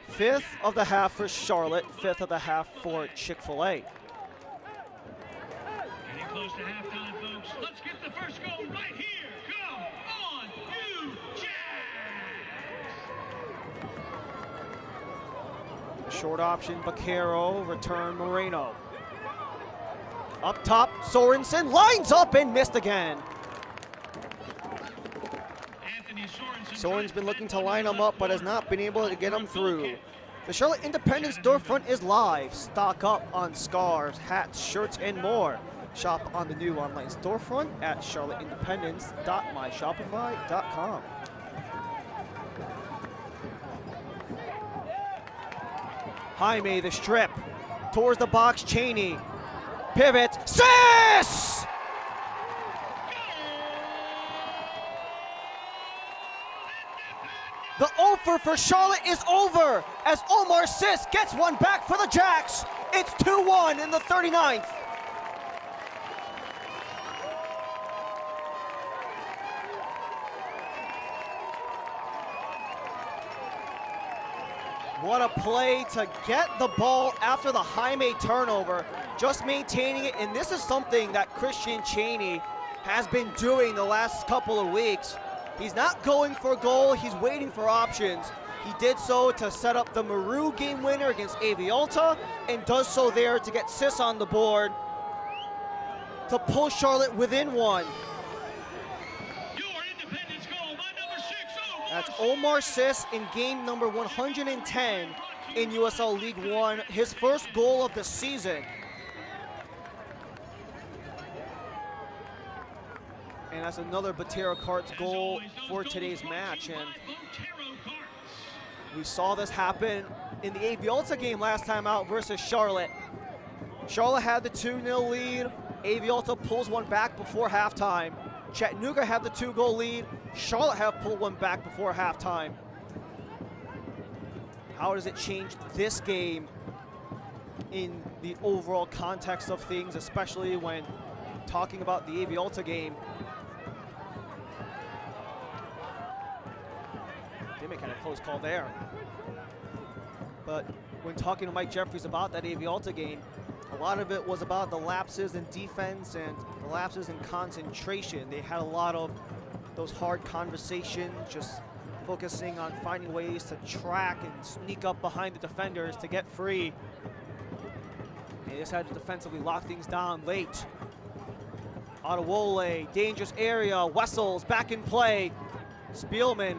Fifth of the half for Charlotte, fifth of the half for Chick-fil-A. Getting close to halftime, folks. Let's get the first goal right here. Come on, you Jags! Short option, Baquero, return Moreno. Up top, Sorensen lines up and missed again. Sorensen's been looking to line him up, but has not been able to get him through. The Charlotte Independence storefront is live. Stock up on scarves, hats, shirts, and more. Shop on the new online storefront at charlotteindependence.myshopify.com. Jaime, the strip. Towards the box, Cheney. Pivot. Sis! The offer for Charlotte is over as Omar Sis gets one back for the Jacks. It's 2-1 in the 39th. What a play to get the ball after the Jaime turnover, just maintaining it. And this is something that Christian Cheney has been doing the last couple of weeks. He's not going for a goal, he's waiting for options. He did so to set up the Maru game winner against Avialta, and does so there to get Sis on the board to pull Charlotte within one. That's Omar Sis in game number 110 in USL League One, his first goal of the season. And that's another Botero Carts goal for today's match. And we saw this happen in the Avialta game last time out versus Charlotte. Charlotte had the 2-0 lead. Avialta pulls one back before halftime. Chattanooga had the 2-goal lead. Charlotte have pulled one back before halftime. How does it change this game in the overall context of things, especially when talking about the Avialta game? They make kind of close call there. But when talking to Mike Jeffries about that Avialta game, a lot of it was about the lapses in defense and the lapses in concentration. They had a lot of those hard conversations, just focusing on finding ways to track and sneak up behind the defenders to get free. They just had to defensively lock things down late. Adewole, dangerous area. Wessels back in play. Spielman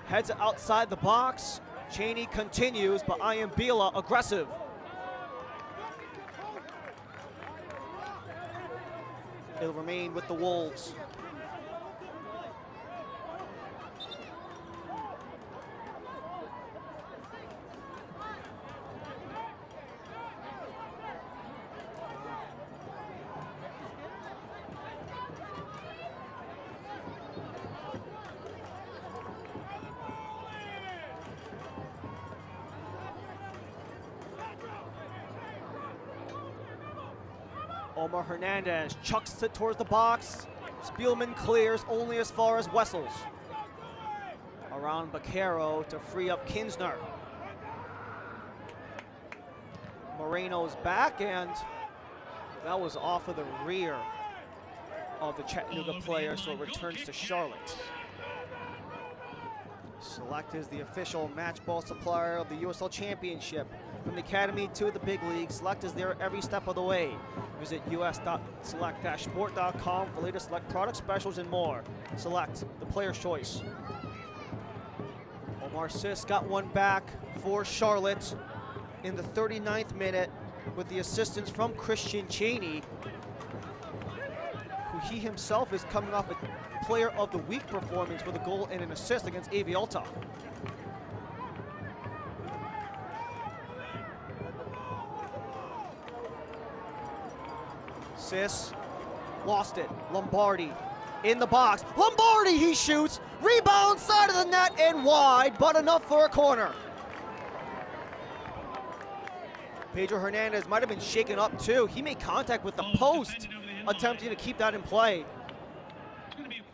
heads outside the box. Cheney continues, but Ayambila aggressive. It'll remain with the Wolves. Omar Hernandez chucks it towards the box. Spielman clears only as far as Wessels. Around Baquero to free up Kinsner. Moreno's back, and that was off of the rear of the Chattanooga player, so it returns to Charlotte. Select is the official match ball supplier of the USL Championship. From the Academy to the big league, Select is there every step of the way. Visit us.select-sport.com for latest Select product specials and more. Select, the player's choice. Omar Sis got one back for Charlotte in the 39th minute with the assistance from Christian Cheney, who he himself is coming off a player of the week performance with a goal and an assist against Avialta. Sis lost it. Lombardi in the box. Lombardi, he shoots. Rebound, side of the net and wide, but enough for a corner. Pedro Hernandez might have been shaken up too. He made contact with the post, attempting to keep that in play.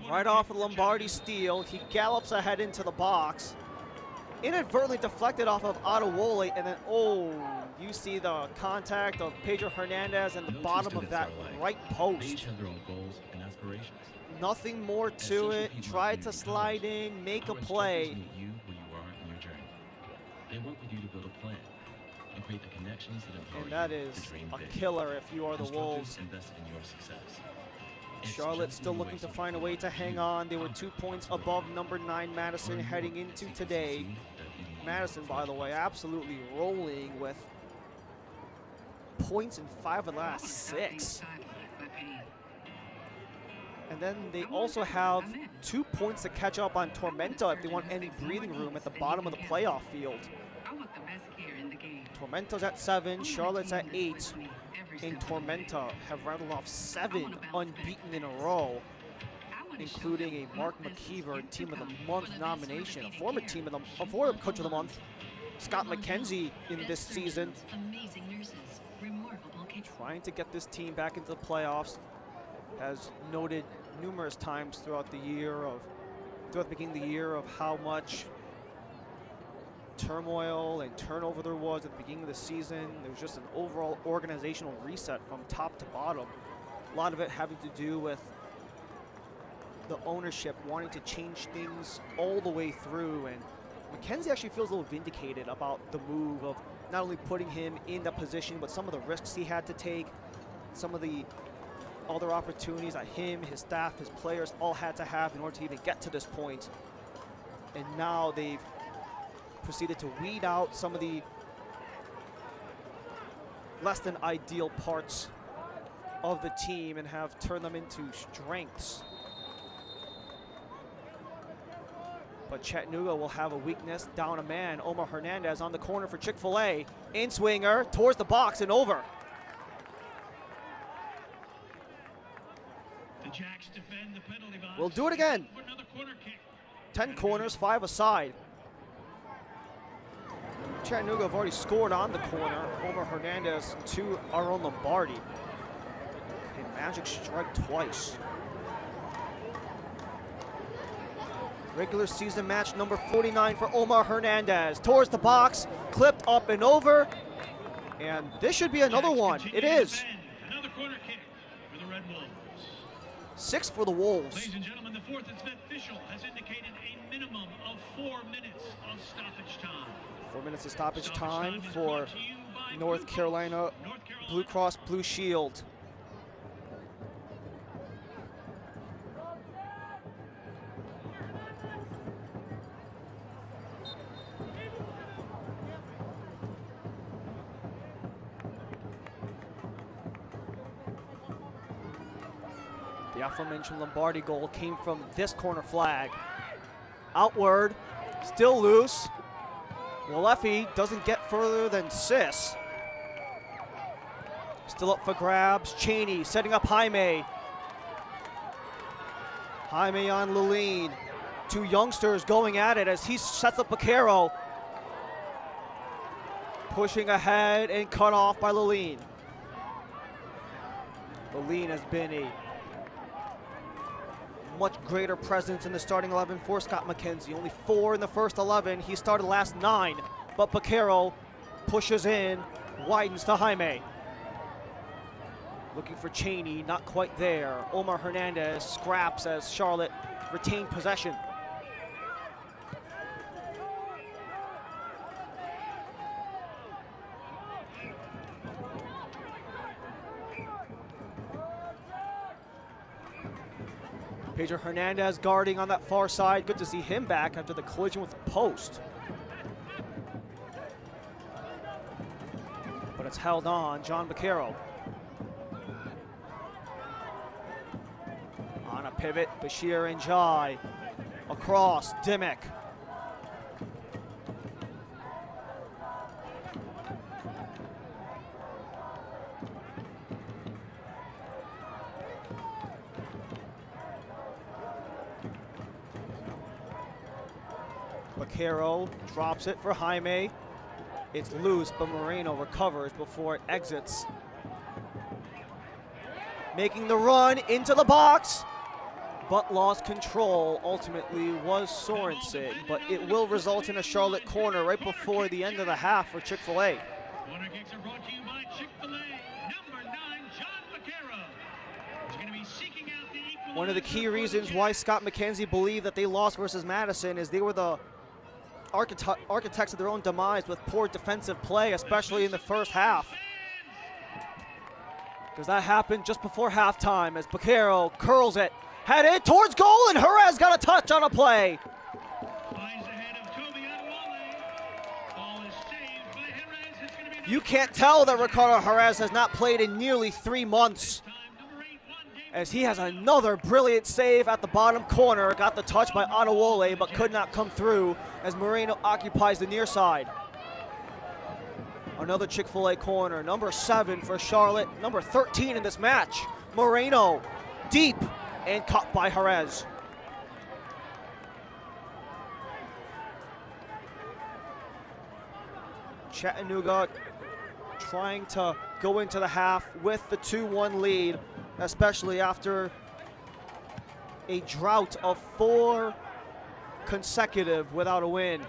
Right off of Lombardi steal, he gallops ahead into the box. Inadvertently deflected off of Adewole, and then, oh, you see the contact of Pedro Hernandez and the bottom of that right post. Nothing more to it. Tried to slide in, make a play. And that is a killer if you are the Wolves. Charlotte still looking to find a way to hang on. They were 2 points above number 9 Madison heading into today. Madison, by the way, absolutely rolling with points in 5 of the last 6. And then they also have 2 points to catch up on Tormenta if they want any breathing room at the bottom of the playoff field. Tormenta's at 7, Charlotte's at 8. And Tormenta have rattled off 7 unbeaten in a row, including a Mark McKeever Team of the Month nomination, a former Coach of the Month, Scott McKenzie in this season. Trying to get this team back into the playoffs, has noted numerous times throughout the beginning of the year of how much turmoil and turnover there was at the beginning of the season. There was just an overall organizational reset from top to bottom. A lot of it having to do with the ownership wanting to change things all the way through, and Mackenzie actually feels a little vindicated about the move of not only putting him in the position, but some of the risks he had to take, some of the other opportunities that him, his staff, his players all had to have in order to even get to this point. And now they've proceeded to weed out some of the less than ideal parts of the team and have turned them into strengths. But Chattanooga will have a weakness, down a man. Omar Hernandez on the corner for Chick-fil-A. In-swinger towards the box and over. The Jacks defend the penalty box. We'll do it again. Another corner kick. 10 corners, 5 aside. Chattanooga have already scored on the corner. Omar Hernandez to our own Lombardi. And Magic strike twice. Regular season match number 49 for Omar Hernandez. Towards the box, clipped up and over. And this should be another one. It is. Another corner kick for the Red Wolves. 6 for the Wolves. Ladies and gentlemen, the fourth official has indicated a minimum of 4 minutes of stoppage time. 4 minutes of stoppage time for North Carolina Blue Cross Blue Shield. The aforementioned Lombardi goal came from this corner flag. Outward, still loose. Walefi doesn't get further than Sis. Still up for grabs. Cheney setting up Jaime. Jaime on Laline. 2 youngsters going at it as he sets up Baquero. Pushing ahead and cut off by Laline. Laline has been a much greater presence in the starting 11 for Scott McKenzie. Only 4 in the first 11. He started the last 9, but Baquero pushes in, widens to Jaime. Looking for Cheney, not quite there. Omar Hernandez scraps as Charlotte retained possession. Pedro Hernandez guarding on that far side. Good to see him back after the collision with the post. But it's held on. John Baquero. On a pivot, Bashir and Jai. Across, Dimmick. Baquero drops it for Jaime. It's loose, but Moreno recovers before it exits. Making the run into the box, but lost control. Ultimately was Sorensen, but it will result in a Charlotte corner right before the end of the half for Chick-fil-A. Corner kicks are brought to you by Chick-fil-A. Number 9, John Baquero. He's going to be seeking out the equalizer. One of the key reasons why Scott McKenzie believed that they lost versus Madison is they were the architects of their own demise with poor defensive play, especially in the first half. Because that happened just before halftime as Baquero curls it, headed towards goal, and Jerez got a touch on a play. Finds ahead of Toby Adewale. Ball is saved by Jerez. It's going to be You can't tell that Ricardo Jerez has not played in nearly 3 months, as he has another brilliant save at the bottom corner. Got the touch by Adewale, but could not come through as Moreno occupies the near side. Another Chick-fil-A corner, number 7 for Charlotte, number 13 in this match. Moreno, deep, and caught by Jerez. Chattanooga trying to go into the half with the 2-1 lead, especially after a drought of 4 consecutive without a win.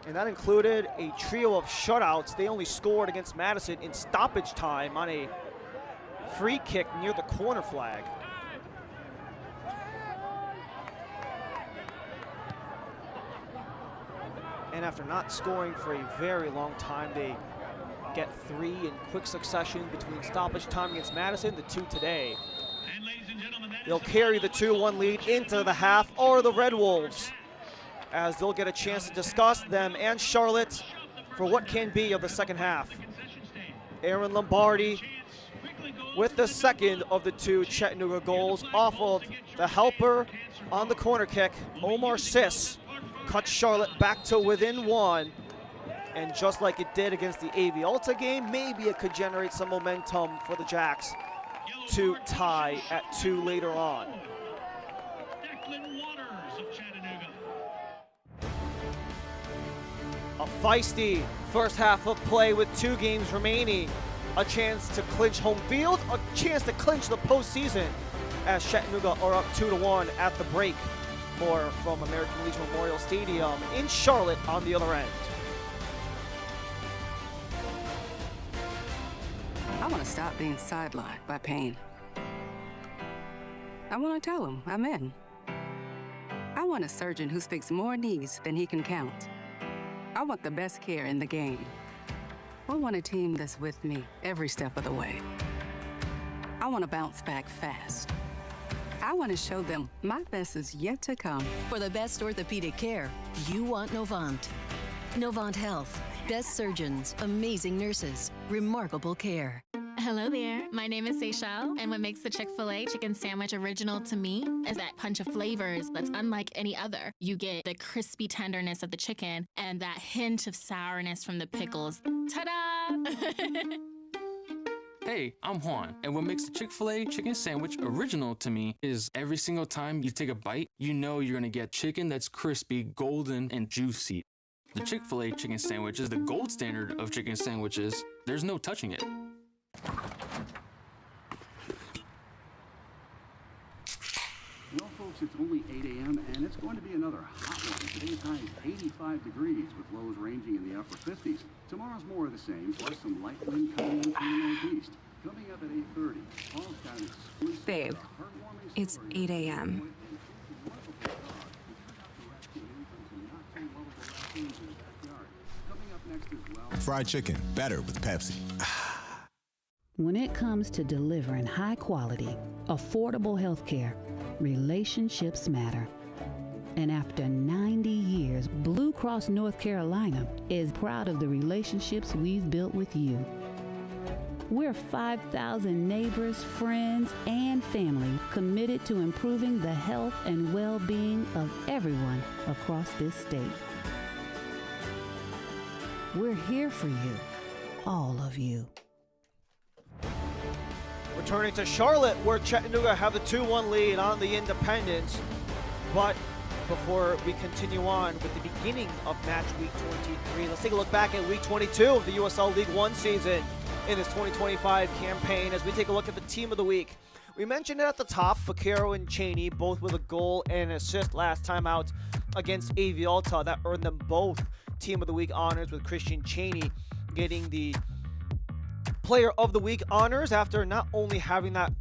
And that included a trio of shutouts. They only scored against Madison in stoppage time on a free kick near the corner flag. And after not scoring for a very long time, they get 3 in quick succession between stoppage time against Madison, the 2 today. And ladies and gentlemen, that is They'll carry the 2-1 lead into the half, or the Red Wolves, as they'll get a chance to discuss them and Charlotte for what can be of the second half. Aaron Lombardi with the second of the 2 Chattanooga goals off of the helper on the corner kick. Omar Sis cuts Charlotte back to within 1. And just like it did against the AV Alta game, maybe it could generate some momentum for the Jacks to tie at 2 later on. Declan Waters of Chattanooga. A feisty first half of play with 2 games remaining. A chance to clinch home field, a chance to clinch the postseason, as Chattanooga are up 2-1 at the break. More from American Legion Memorial Stadium in Charlotte on the other end. I want to stop being sidelined by pain. I want to tell him I'm in. I want a surgeon who speaks more knees than he can count. I want the best care in the game. I want a team that's with me every step of the way. I want to bounce back fast. I want to show them my best is yet to come. For the best orthopedic care, you want Novant. Novant Health. Best surgeons, amazing nurses, remarkable care. Hello there. My name is Seychelle, and what makes the Chick-fil-A chicken sandwich original to me is that punch of flavors that's unlike any other. You get the crispy tenderness of the chicken and that hint of sourness from the pickles. Ta-da! Hey, I'm Juan, and what makes the Chick-fil-A chicken sandwich original to me is every single time you take a bite, you know you're gonna get chicken that's crispy, golden, and juicy. The Chick-fil-A chicken sandwich is the gold standard of chicken sandwiches. There's no touching it. Well, folks, it's only 8 a.m. and it's going to be another hot one. Today's high is 85 degrees with lows ranging in the upper 50s. Tomorrow's more of the same, plus some light wind coming in from the northeast. Coming up at 8:30, Paul's got an exclusive, Babe, heartwarming it's story 8 a.m. with a wonderful dog who turned out to rescue him from some not-so-lovable raccoons in his backyard. Coming up next as well. Fried chicken, better with Pepsi. When it comes to delivering high quality, affordable health care, relationships matter. And after 90 years, Blue Cross North Carolina is proud of the relationships we've built with you. We're 5,000 neighbors, friends, and family committed to improving the health and well-being of everyone across this state. We're here for you, all of you. Returning to Charlotte, where Chattanooga have the 2-1 lead on the Independents. But before we continue on with the beginning of match week 23, let's take a look back at week 22 of the USL League One season in this 2025 campaign as we take a look at the team of the week. We mentioned it at the top, Vaquero and Cheney, both with a goal and an assist last time out against AV Alta. That earned them both team of the week honors, with Christian Cheney getting the player of the week honors after not only having that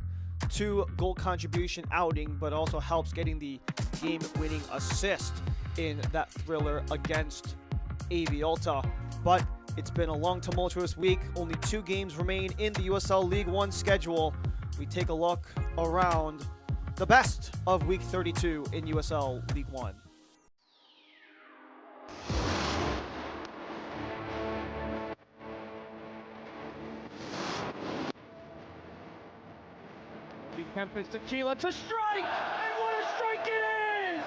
2-goal contribution outing, but also helps getting the game-winning assist in that thriller against AV Alta. But it's been a long, tumultuous week. Only 2 games remain in the USL League One schedule. We take a look around the best of week 32 in USL League One. Kempis Tequila to strike! And what a strike it is!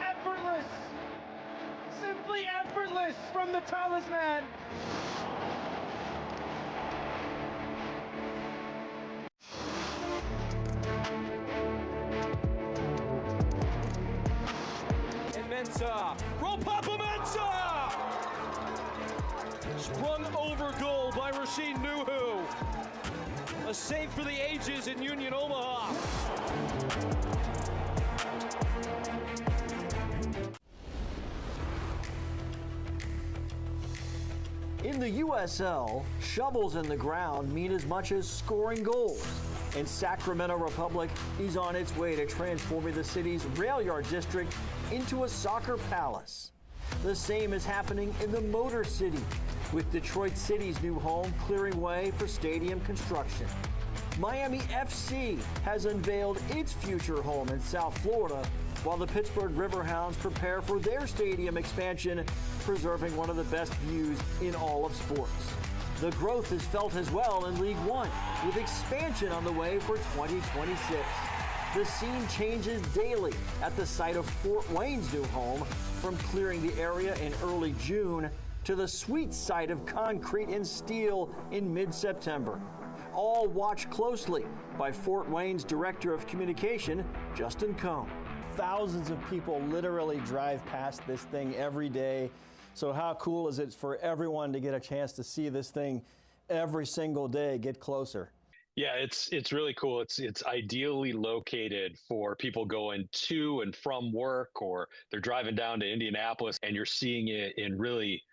Effortless! Simply effortless from the talisman! And Mensah! Roll Papa Mensah! Sprung over goal by Rashid Nuhu. A save for the ages in Union Omaha. In the the USL, shovels in the ground mean as much as scoring goals. And Sacramento Republic is on its way to transforming the city's rail yard district into a soccer palace. The same is happening in the Motor City, with Detroit City's new home clearing way for stadium construction. Miami FC has unveiled its future home in South Florida, while the Pittsburgh Riverhounds prepare for their stadium expansion, preserving one of the best views in all of sports. The growth is felt as well in League One, with expansion on the way for 2026. The scene changes daily at the site of Fort Wayne's new home, from clearing the area in early June to the sweet sight of concrete and steel in mid-September. All watched closely by Fort Wayne's Director of Communication, Justin Cohn. Thousands of people literally drive past this thing every day. So how cool is it for everyone to get a chance to see this thing every single day get closer? Yeah, it's really cool. It's ideally located for people going to and from work, or they're driving down to Indianapolis, and you're seeing it in really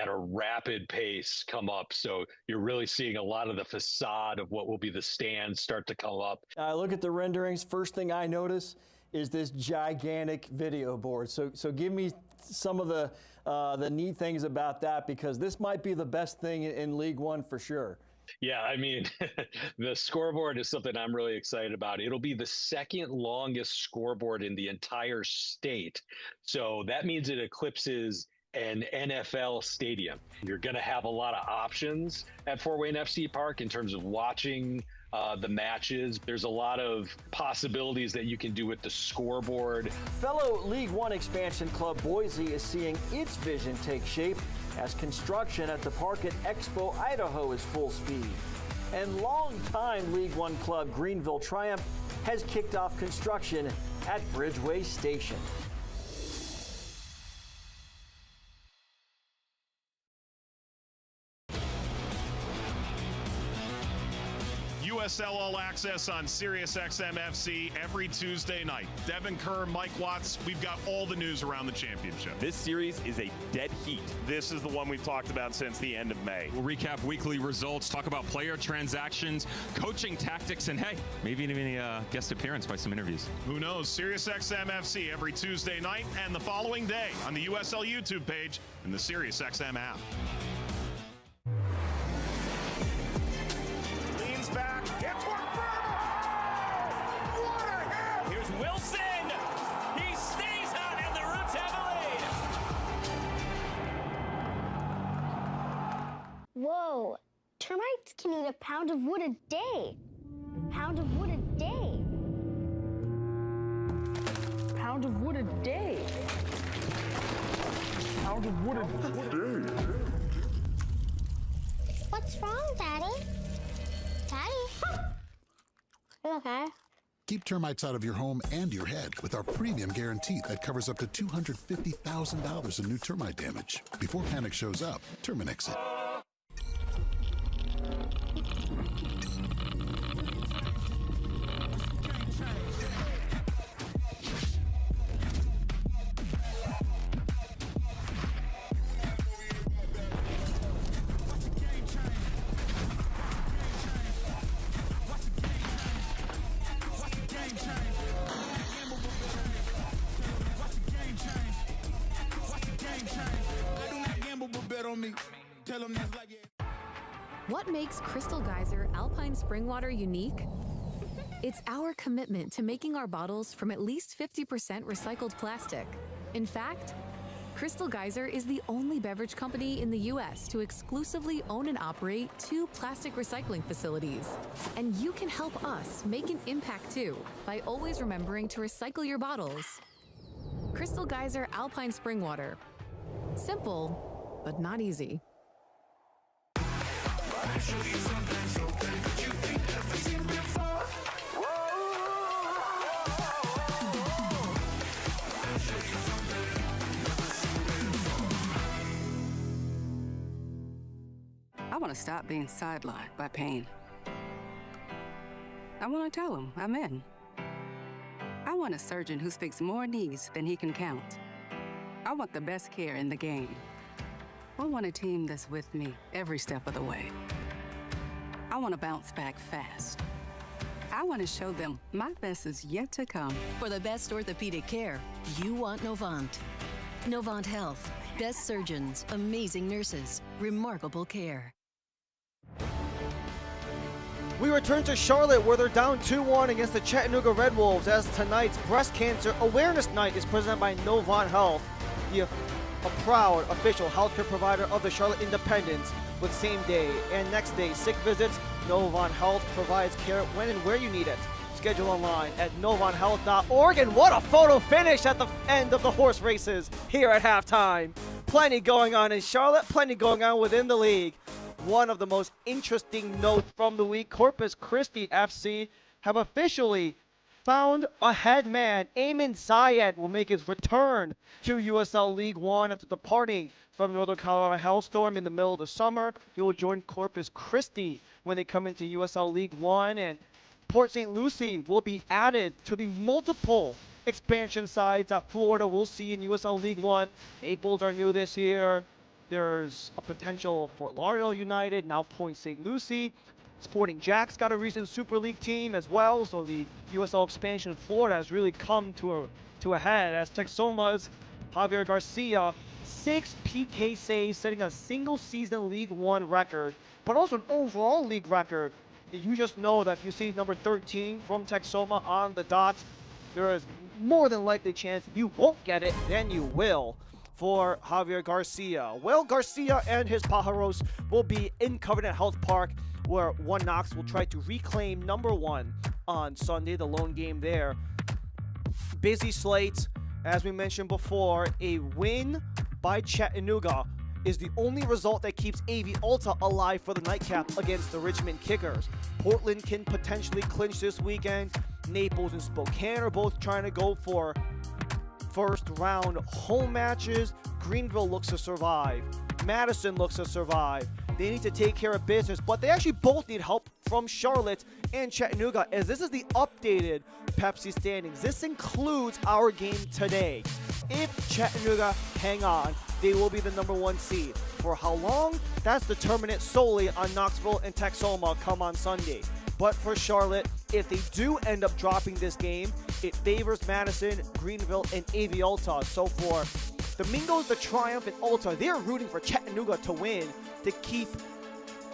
at a rapid pace come up. So you're really seeing a lot of the facade of what will be the stands start to come up. I look at the renderings. First thing I notice is this gigantic video board. So give me some of the neat things about that, because this might be the best thing in League One for sure. Yeah, I mean, the scoreboard is something I'm really excited about. It'll be the second longest scoreboard in the entire state. So that means it eclipses an NFL stadium. You're going to have a lot of options at Fort Wayne FC Park in terms of watching the matches. There's a lot of possibilities that you can do with the scoreboard. Fellow League One expansion club Boise is seeing its vision take shape as construction at the park at Expo, Idaho is full speed. And longtime League One club Greenville Triumph has kicked off construction at Bridgeway Station. USL All Access on SiriusXM FC every Tuesday night. Devin Kerr, Mike Watts, we've got all the news around the championship. This series is a dead heat. This is the one we've talked about since the end of May. We'll recap weekly results, talk about player transactions, coaching tactics, and hey, maybe even a guest appearance by some interviews. Who knows? SiriusXM FC every Tuesday night and the following day on the USL YouTube page and the SiriusXM app. Back. It's what a hit! Here's Wilson. He stays out, and the Roots have a lead. Whoa! Termites can eat a pound of wood a day. Pound of wood a day. Pound of wood a day. Pound of wood a day. What's wrong, Daddy? Daddy? You okay? Keep termites out of your home and your head with our premium guarantee that covers up to $250,000 in new termite damage. Before panic shows up, Terminix it. What makes Crystal Geyser Alpine Spring Water unique? It's our commitment to making our bottles from at least 50% recycled plastic. In fact, Crystal Geyser is the only beverage company in the U.S. to exclusively own and operate 2 plastic recycling facilities. And you can help us make an impact too by always remembering to recycle your bottles. Crystal Geyser Alpine Spring Water. Simple, but not easy. I want to stop being sidelined by pain. I want to tell him I'm in. I want a surgeon who speaks more knees than he can count. I want the best care in the game. I want a team that's with me every step of the way. I want to bounce back fast. I want to show them my best is yet to come. For the best orthopedic care, you want Novant. Novant Health. Best surgeons, amazing nurses, remarkable care. We return to Charlotte, where they're down 2-1 against the Chattanooga Red Wolves, as tonight's Breast Cancer Awareness Night is presented by Novant Health, a proud official healthcare provider of the Charlotte Independents. With same-day and next-day sick visits, Novant Health provides care when and where you need it. Schedule online at novanthealth.org. And what a photo finish at the end of the horse races here at halftime. Plenty going on in Charlotte, plenty going on within the league. One of the most interesting notes from the week, Corpus Christi FC have officially found a head man. Eamon Zayed will make his return to USL League One after departing from Northern Colorado Hellstorm in the middle of the summer. He will join Corpus Christi when they come into USL League One, and Port St. Lucie will be added to the multiple expansion sides that Florida will see in USL League One. Naples are new this year. There's a potential Fort Lauderdale United, now Port St. Lucie. Sporting Jack's got a recent Super League team as well, so the USL expansion in Florida has really come to a head, as Texoma's Javier Garcia, 6 PK saves, setting a single-season League One record, but also an overall league record. You just know that if you see number 13 from Texoma on the dot, there is more than likely chance you won't get it than you will for Javier Garcia. Well, Garcia and his Pájaros will be in Covenant Health Park, where One Knox will try to reclaim number 1 on Sunday, the lone game there. Busy slate, as we mentioned before. A win by Chattanooga is the only result that keeps AV Alta alive for the nightcap against the Richmond Kickers. Portland can potentially clinch this weekend. Naples and Spokane are both trying to go for first round home matches. Greenville looks to survive. Madison looks to survive. They need to take care of business, but they actually both need help from Charlotte and Chattanooga, as this is the updated Pepsi standings. This includes our game today. If Chattanooga hang on, they will be the number 1 seed. For how long? That's determined solely on Knoxville and Texoma come on Sunday. But for Charlotte, if they do end up dropping this game, it favors Madison, Greenville, and AV Alta. So for the Mingos, the Triumph, and Alta, they're rooting for Chattanooga to win to keep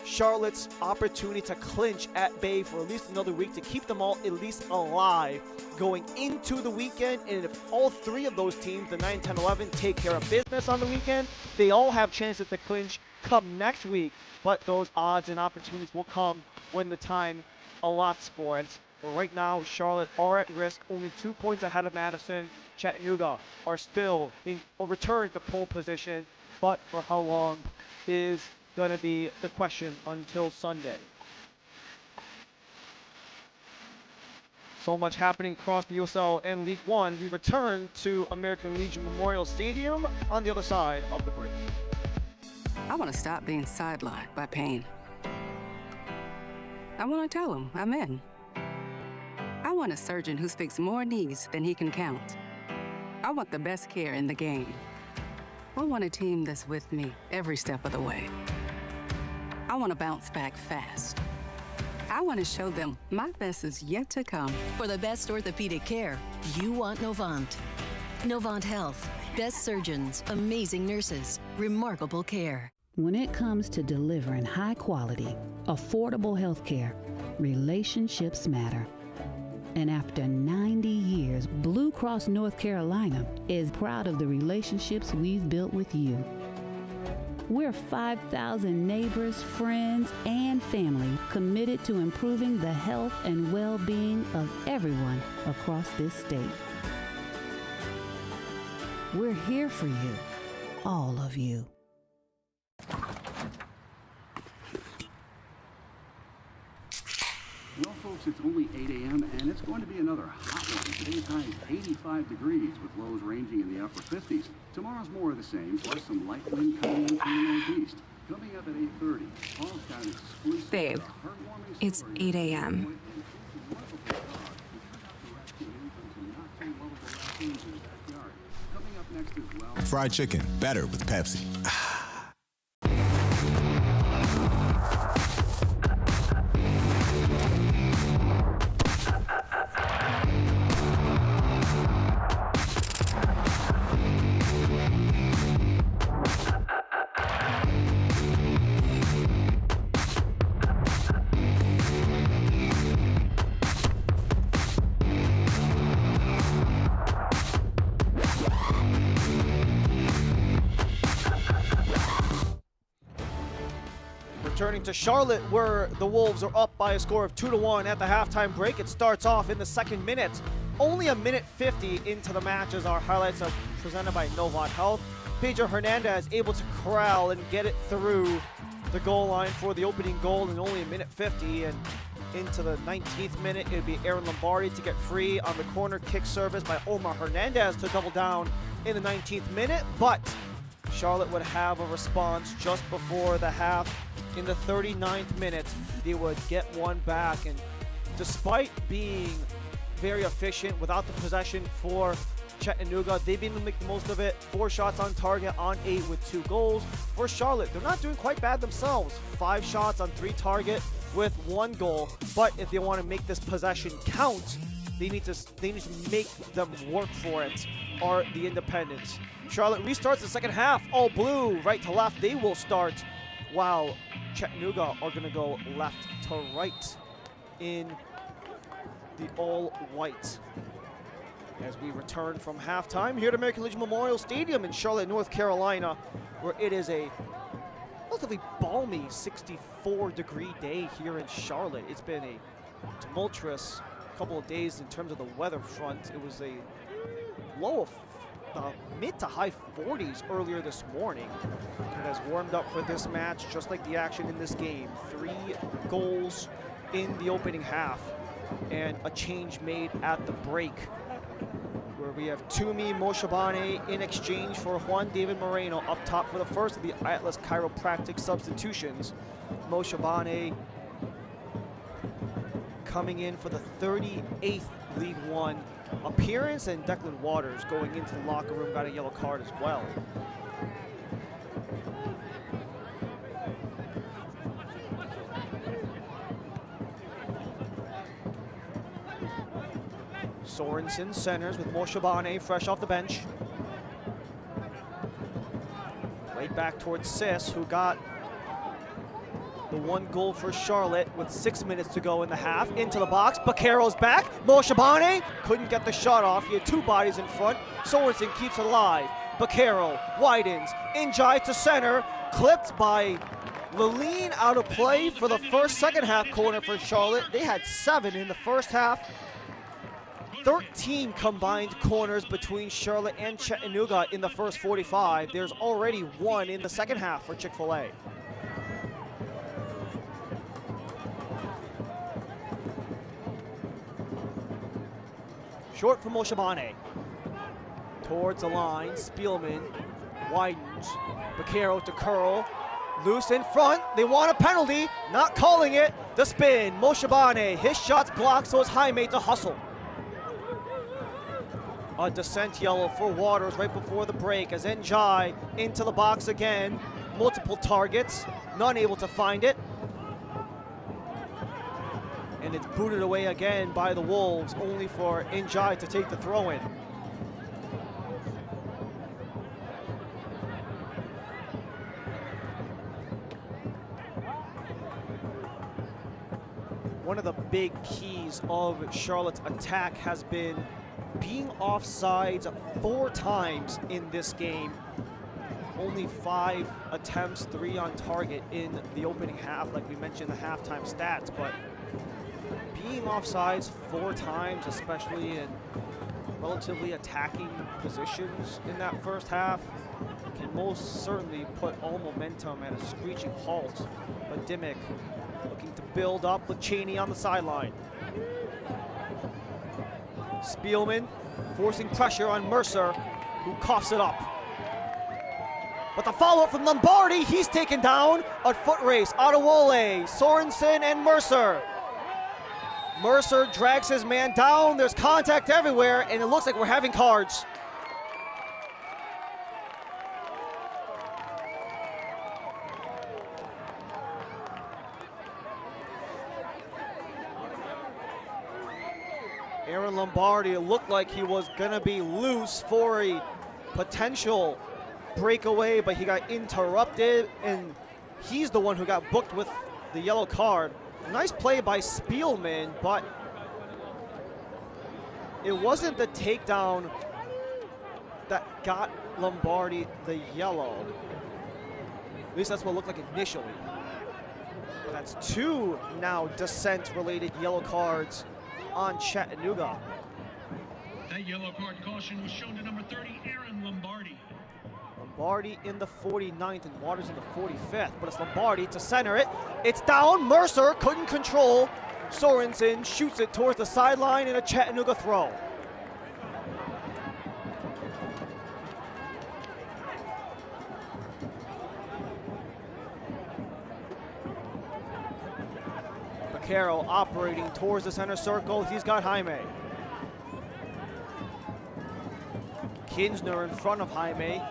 Charlotte's opportunity to clinch at bay for at least another week, to keep them all at least alive going into the weekend. And if all 3 of those teams, the 9, 10, 11, take care of business on the weekend, they all have chances to clinch come next week. But those odds and opportunities will come when the time allots for it. But right now, Charlotte are at risk, only 2 points ahead of Madison. Chattanooga are still being returned to pole position, but for how long is going to be the question until Sunday. So much happening across the USL and League One. We return to American Legion Memorial Stadium on the other side of the break. I want to stop being sidelined by pain. I want to tell him I'm in. I want a surgeon who speaks more knees than he can count. I want the best care in the game. I want a team that's with me every step of the way. I want to bounce back fast. I want to show them my best is yet to come. For the best orthopedic care, you want Novant. Novant Health. Best surgeons, amazing nurses, remarkable care. When it comes to delivering high quality, affordable health care, relationships matter. And after 90 years, Blue Cross North Carolina is proud of the relationships we've built with you. We're 5,000 neighbors, friends, and family committed to improving the health and well-being of everyone across this state. We're here for you, all of you. Well, folks, it's only 8 a.m. and it's going to be another hot one. Today's high is 85 degrees with lows ranging in the upper 50s. Tomorrow's more of the same, plus some light wind coming in from the northeast. Coming up at 8:30, Paul's got an exclusive Babe, it's 8 a.m. Fried chicken, better with Pepsi. Turning to Charlotte, where the Wolves are up by a score of 2-1 at the halftime break. It starts off in the second minute. Only a minute 50 into the match as our highlights are presented by Novant Health. Pedro Hernandez able to corral and get it through the goal line for the opening goal in only a minute 50. And into the 19th minute, it would be Aaron Lombardi to get free on the corner kick service by Omar Hernandez to double down in the 19th minute. But Charlotte would have a response just before the half. In the 39th minute, they would get one back. And despite being very efficient without the possession for Chattanooga, they've been able to make the most of it. 4 shots on target on 8 with 2 goals. For Charlotte, they're not doing quite bad themselves. 5 shots on 3 target with 1 goal. But if they want to make this possession count, they need to make them work for it, are the Independents. Charlotte restarts the second half. All blue, right to left, they will start, while Chattanooga are going to go left to right in the all-white. As we return from halftime here at American Legion Memorial Stadium in Charlotte, North Carolina, where it is a relatively balmy 64-degree day here in Charlotte. It's been a tumultuous couple of days in terms of the weather front. It was a low of mid to high 40s earlier this morning. It has warmed up for this match, just like the action in this game. 3 goals in the opening half and a change made at the break, where we have Tumi Moshabane in exchange for Juan David Moreno up top for the first of the Atlas Chiropractic substitutions. Moshabane coming in for the 38th League One appearance, and Declan Waters going into the locker room got a yellow card as well. Sorensen centers with Moshabane fresh off the bench. Right back towards Sis, who got the 1 goal for Charlotte with 6 minutes to go in the half. Into the box, Baquero's back. Moshabane couldn't get the shot off. He had 2 bodies in front. Sorensen keeps it alive. Baquero widens, Njai to center, clipped by Laline, out of play for the second half corner for Charlotte. They had 7 in the first half. 13 combined corners between Charlotte and Chattanooga in the first 45. There's already 1 in the second half for Chick-fil-A. Short from Moshabane. Towards the line, Spielman widens. Baquero to curl. Loose in front. They want a penalty. Not calling it. The spin. Moshabane. His shot's blocked, so it's Jaime to hustle. A descent yellow for Waters right before the break as Njai into the box again. Multiple targets. Not able to find it. And it's booted away again by the Wolves, only for Njai to take the throw-in. One of the big keys of Charlotte's attack has been being offsides 4 times in this game. Only 5 attempts, 3 on target in the opening half, like we mentioned the halftime stats, but being offsides 4 times, especially in relatively attacking positions in that first half, can most certainly put all momentum at a screeching halt. But Dimmick looking to build up with Cheney on the sideline. Spielman forcing pressure on Mercer, who coughs it up. But the follow-up from Lombardi, he's taken down. A foot race, Adewole, Sorensen, and Mercer. Mercer drags his man down. There's contact everywhere, and it looks like we're having cards. Aaron Lombardi, it looked like he was gonna be loose for a potential breakaway, but he got interrupted, and he's the one who got booked with the yellow card. Nice play by Spielman, but it wasn't the takedown that got Lombardi the yellow. At least that's what it looked like initially. That's 2 now descent-related yellow cards on Chattanooga. That yellow card caution was shown to number 30, Aaron Lombardi. Lombardi in the 49th and Waters in the 45th, but it's Lombardi to center it. It's down. Mercer couldn't control. Sorensen shoots it towards the sideline in a Chattanooga throw. Baquero operating towards the center circle. He's got Jaime. Kinsner in front of Jaime.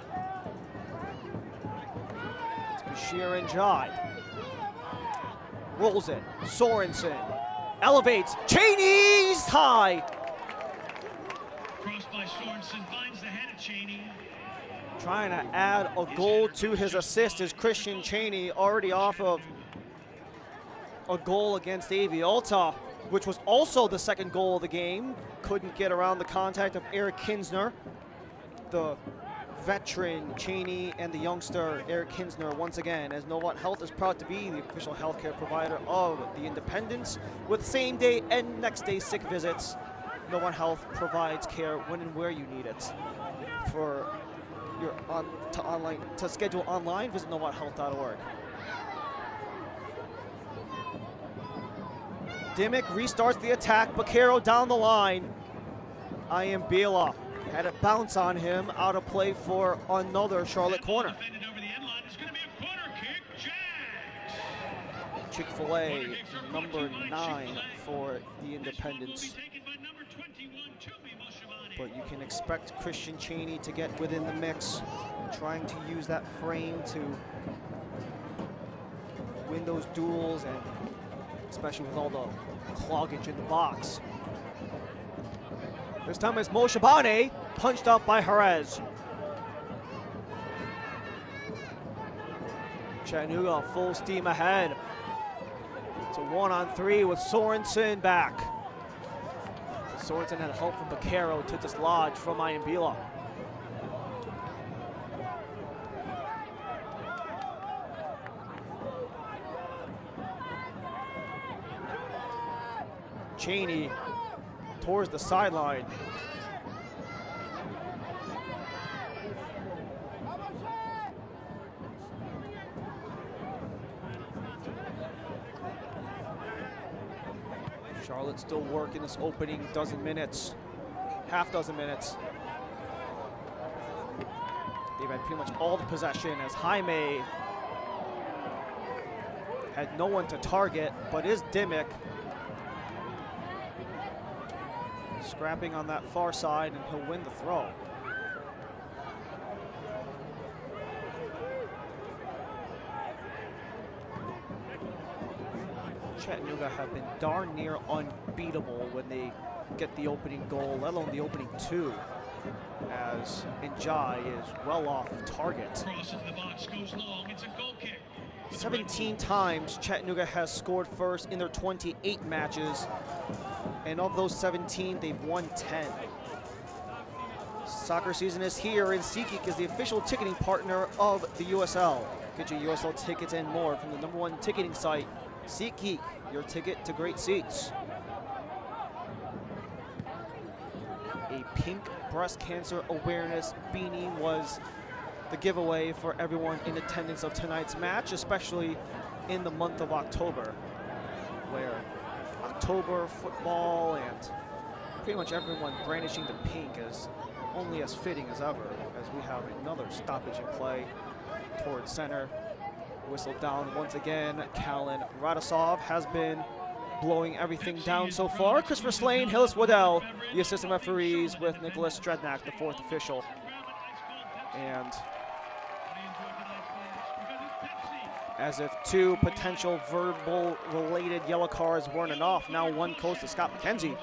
It's Bashir and Jai. Rolls it. Sorensen elevates. Cheney's high. Crossed by Sorensen, finds the head of Cheney. Trying to add a goal to his assist is Christian Cheney, already off of a goal against Avialta, which was also the second goal of the game. Couldn't get around the contact of Eric Kinsner. The veteran Cheney and the youngster Eric Kinsner once again, as Novant Health is proud to be the official healthcare provider of the Independents. With same day and next day sick visits, Novant Health provides care when and where you need it. For your to schedule online, visit NovantHealth.org. Dimmick restarts the attack. Baquero down the line. Iambila had it bounce on him, out of play for another Charlotte corner. Chick-fil-A, number 9 for the Independents. But you can expect Christian Cheney to get within the mix, trying to use that frame to win those duels, and especially with all the cloggage in the box. This time it's Mo Shabane, punched out by Jerez. Chattanooga full steam ahead. It's a 1-on-3 with Sorensen back. Sorensen had help from Baquero to dislodge from Iambila. Cheney towards the sideline. Charlotte still working this opening half dozen minutes. They've had pretty much all the possession, as Jaime had no one to target, but is Dimmick scrapping on that far side, and he'll win the throw. Chattanooga have been darn near unbeatable when they get the opening goal, let alone the opening 2, as Njai is well off target. Crosses the box, goes long, it's a goal kick. 17 times Chattanooga has scored first in their 28 matches, and of those 17, they've won 10. Soccer season is here, and SeatGeek is the official ticketing partner of the USL. Get your USL tickets and more from the #1 ticketing site, SeatGeek, your ticket to great seats. A pink breast cancer awareness beanie was the giveaway for everyone in attendance of tonight's match, especially in the month of October, where October football and pretty much everyone brandishing the pink is only as fitting as ever, as we have another stoppage in play towards center. Whistle down once again. Callan Radosov has been blowing everything down so far. Christopher Slane, Hillis Waddell, the assistant referees, with Nicholas Strednak, the 4th official. And as if 2 potential verbal related yellow cards weren't enough, now 1 goes to Scott McKenzie.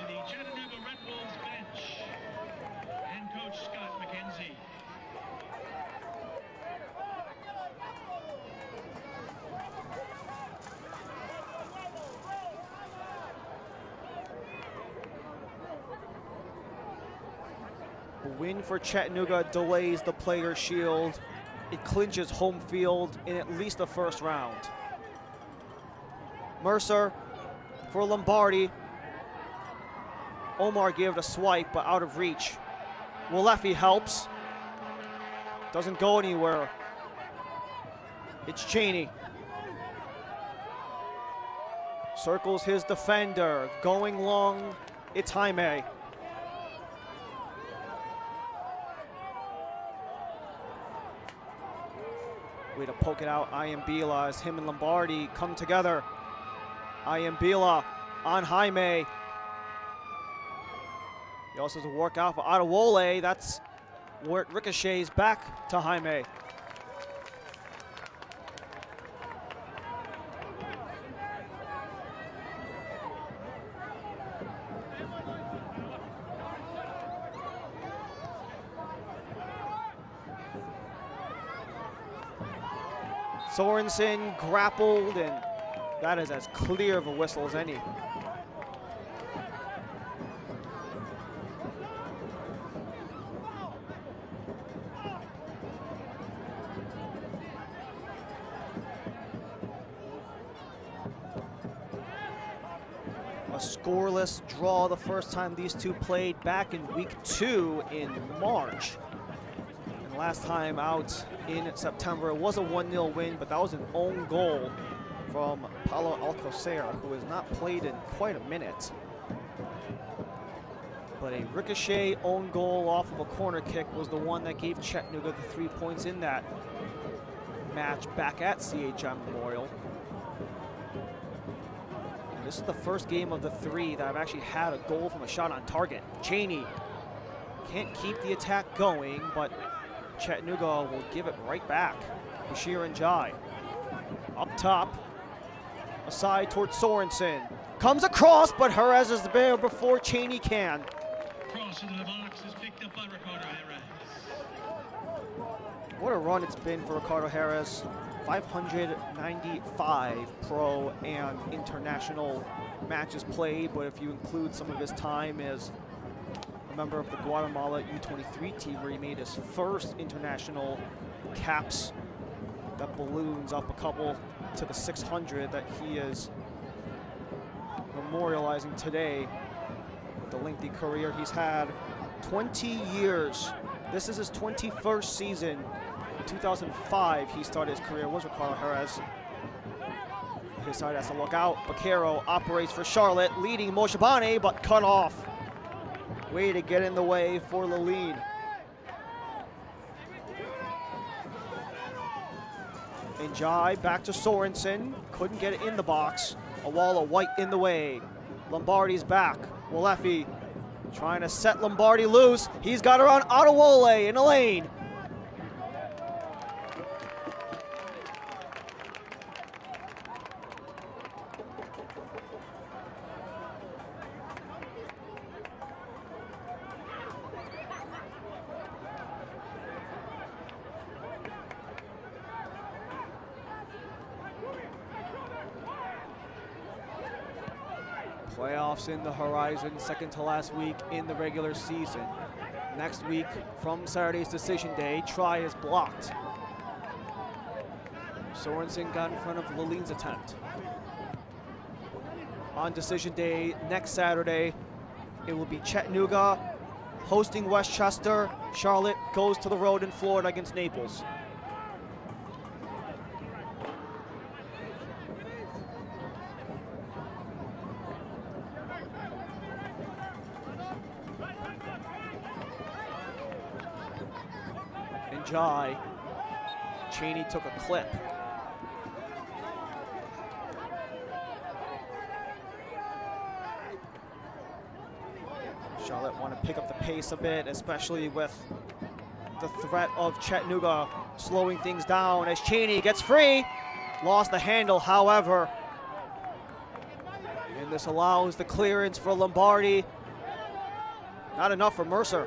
A win for Chattanooga delays the Players' Shield. It clinches home field in at least the first round. Mercer for Lombardi. Omar gave it a swipe, but out of reach. Walefi helps. Doesn't go anywhere. It's Cheney. Circles his defender. Going long, it's Jaime. Way to poke it out, Ayambila, as him and Lombardi come together. Ayambila on Jaime. He also has a work out for Adewole. That's where it ricochets back to Jaime. Sorensen grappled, and that is as clear of a whistle as any. A scoreless draw the first time these two played back in week 2 in March. And last time out in September, it was a 1-0 win, but that was an own goal from Paulo Alcocer, who has not played in quite a minute. But a ricochet own goal off of a corner kick was the one that gave Chattanooga the 3 points in that match back at CHM Memorial. And this is the first game of the 3 that I've actually had a goal from a shot on target. Cheney can't keep the attack going, but Chattanooga will give it right back. Bashir Njai up top, aside towards Sorensen. Comes across, but Jerez is there before Cheney can. Cross into the box is picked up by Ricardo Jerez. What a run it's been for Ricardo Jerez. 595 pro and international matches played, but if you include some of his time as a member of the Guatemala U23 team where he made his first international caps, that balloons up a couple to the 600 that he is memorializing today with the lengthy career he's had. 20 years. This is his 21st season. In 2005, he started his career, was Ricardo Jerez. His side has to look out. Baquero operates for Charlotte, leading Moshabane, but cut off. Way to get in the way for the lead. Njai back to Sorensen, couldn't get it in the box. A wall of white in the way. Lombardi's back. Walefi trying to set Lombardi loose. He's got her on Adewole in a lane. Playoffs in the horizon, second to last week in the regular season. Next week, from Saturday's decision day, try is blocked. Sorensen got in front of Lalene's attempt. On decision day, next Saturday, it will be Chattanooga hosting Westchester. Charlotte goes to the road in Florida against Naples. Njai. Cheney took a clip. Charlotte want to pick up the pace a bit, especially with the threat of Chattanooga slowing things down as Cheney gets free. Lost the handle, however. And this allows the clearance for Lombardi. Not enough for Mercer.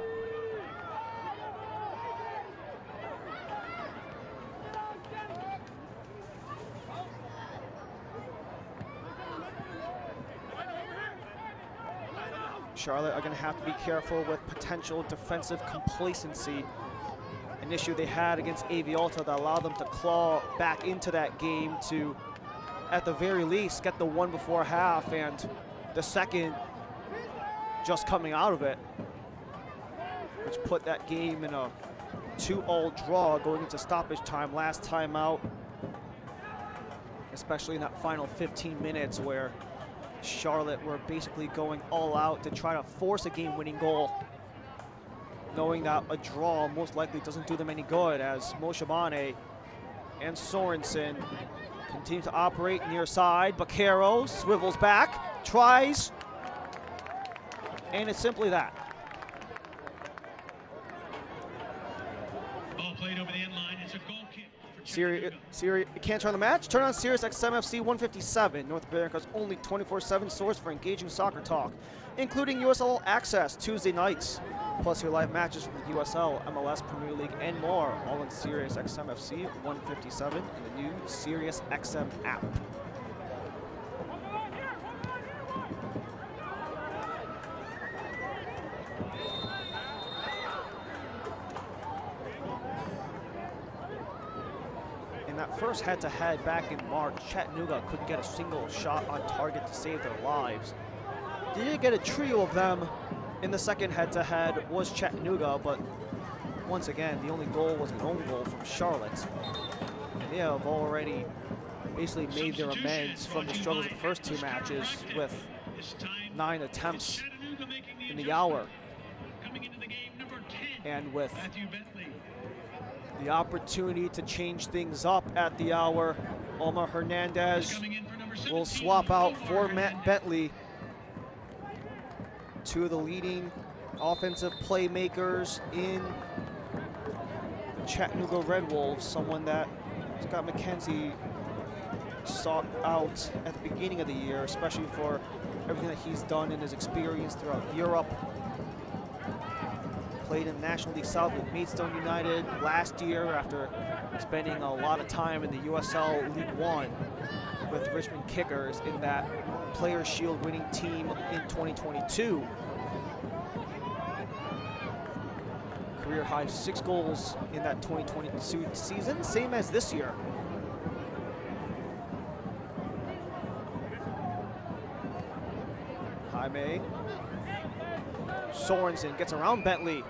Charlotte are going to have to be careful with potential defensive complacency. An issue they had against Avialta that allowed them to claw back into that game to at the very least, get the one before half and the second just coming out of it, which put that game in a 2-all draw going into stoppage time. Last time out, especially in that final 15 minutes where Charlotte were basically going all out to try to force a game-winning goal, knowing that a draw most likely doesn't do them any good, as Moshabane and Sorensen continue to operate near side. Baquero swivels back, tries, and it's simply that. Ball played over the end line. It's a goal kick. Siri can't turn the match? Turn on Sirius XM FC 157, North America's only 24/7 source for engaging soccer talk, including USL Access Tuesday nights, plus your live matches from the USL, MLS, Premier League, and more, all on Sirius XM FC 157 and the new Sirius XM app. In that first head-to-head back in March, Chattanooga couldn't get a single shot on target to save their lives. They did get a trio of them in the second head-to-head was Chattanooga, but once again, the only goal was an own goal from Charlotte. They have already basically made their amends from the struggles of the first two matches with 9 attempts in the hour. And with the opportunity to change things up at the hour, Omar Hernandez will swap out for Matt Bentley, two of the leading offensive playmakers in the Chattanooga Red Wolves, someone that Scott McKenzie sought out at the beginning of the year, especially for everything that he's done in his experience throughout Europe. Played in National League South with Maidstone United last year after spending a lot of time in the USL League One with Richmond Kickers in that Players' Shield winning team in 2022. Career high 6 goals in that 2022 season, same as this year. Jaime. Sorensen gets around Bentley.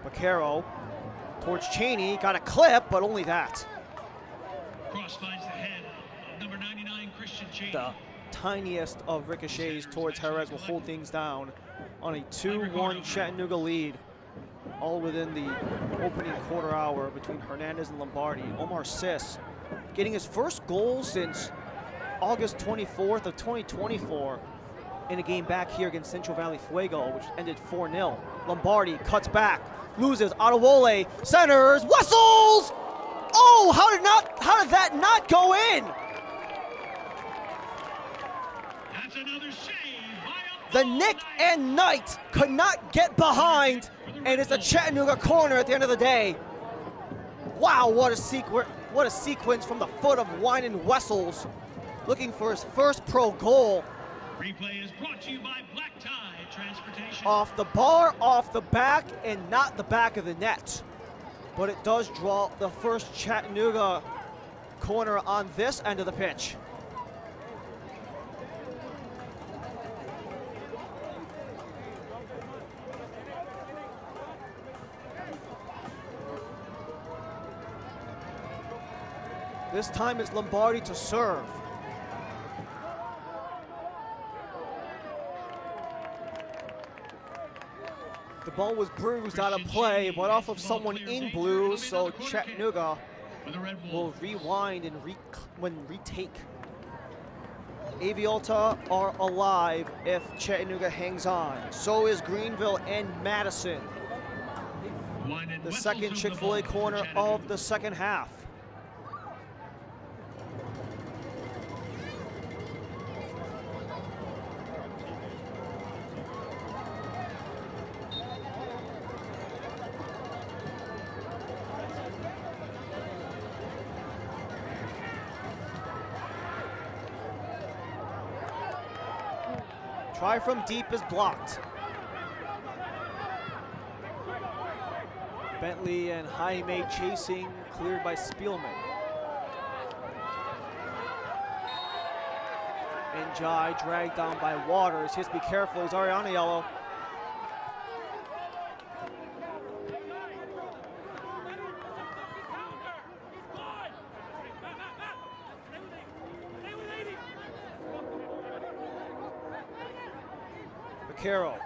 Baquero towards Cheney, got a clip, but only that. Cross finds the head of number 99, Christian Cheney. The tiniest of ricochets towards Jerez will hold things down on a 2-1 Chattanooga lead, all within the opening quarter hour between Hernandez and Lombardi. Omar Sis getting his first goal since August 24th of 2024 in a game back here against Central Valley Fuego, which ended 4-0. Lombardi cuts back, loses, Adewole centers, whistles! Oh, how did that not go in? That's another save by The Nick and Knight could not get behind, and it's a Chattanooga corner at the end of the day. Wow, what a sequence from the foot of Wynan Wessels, looking for his first pro goal. Replay is brought to you by Black Tie Transportation. Off the bar, off the back, and not the back of the net. But it does draw the first Chattanooga corner on this end of the pitch. This time it's Lombardi to serve. The ball was bruised out of play, but off of someone in blue, so Chattanooga will rewind and retake. Avialta are alive if Chattanooga hangs on. So is Greenville and Madison. The second Chick-fil-A corner of the second half. Try from deep is blocked. Bentley and Jaime chasing, cleared by Spielman. And Jai dragged down by Waters. He has to be careful, he's already on a yellow. Vaquero.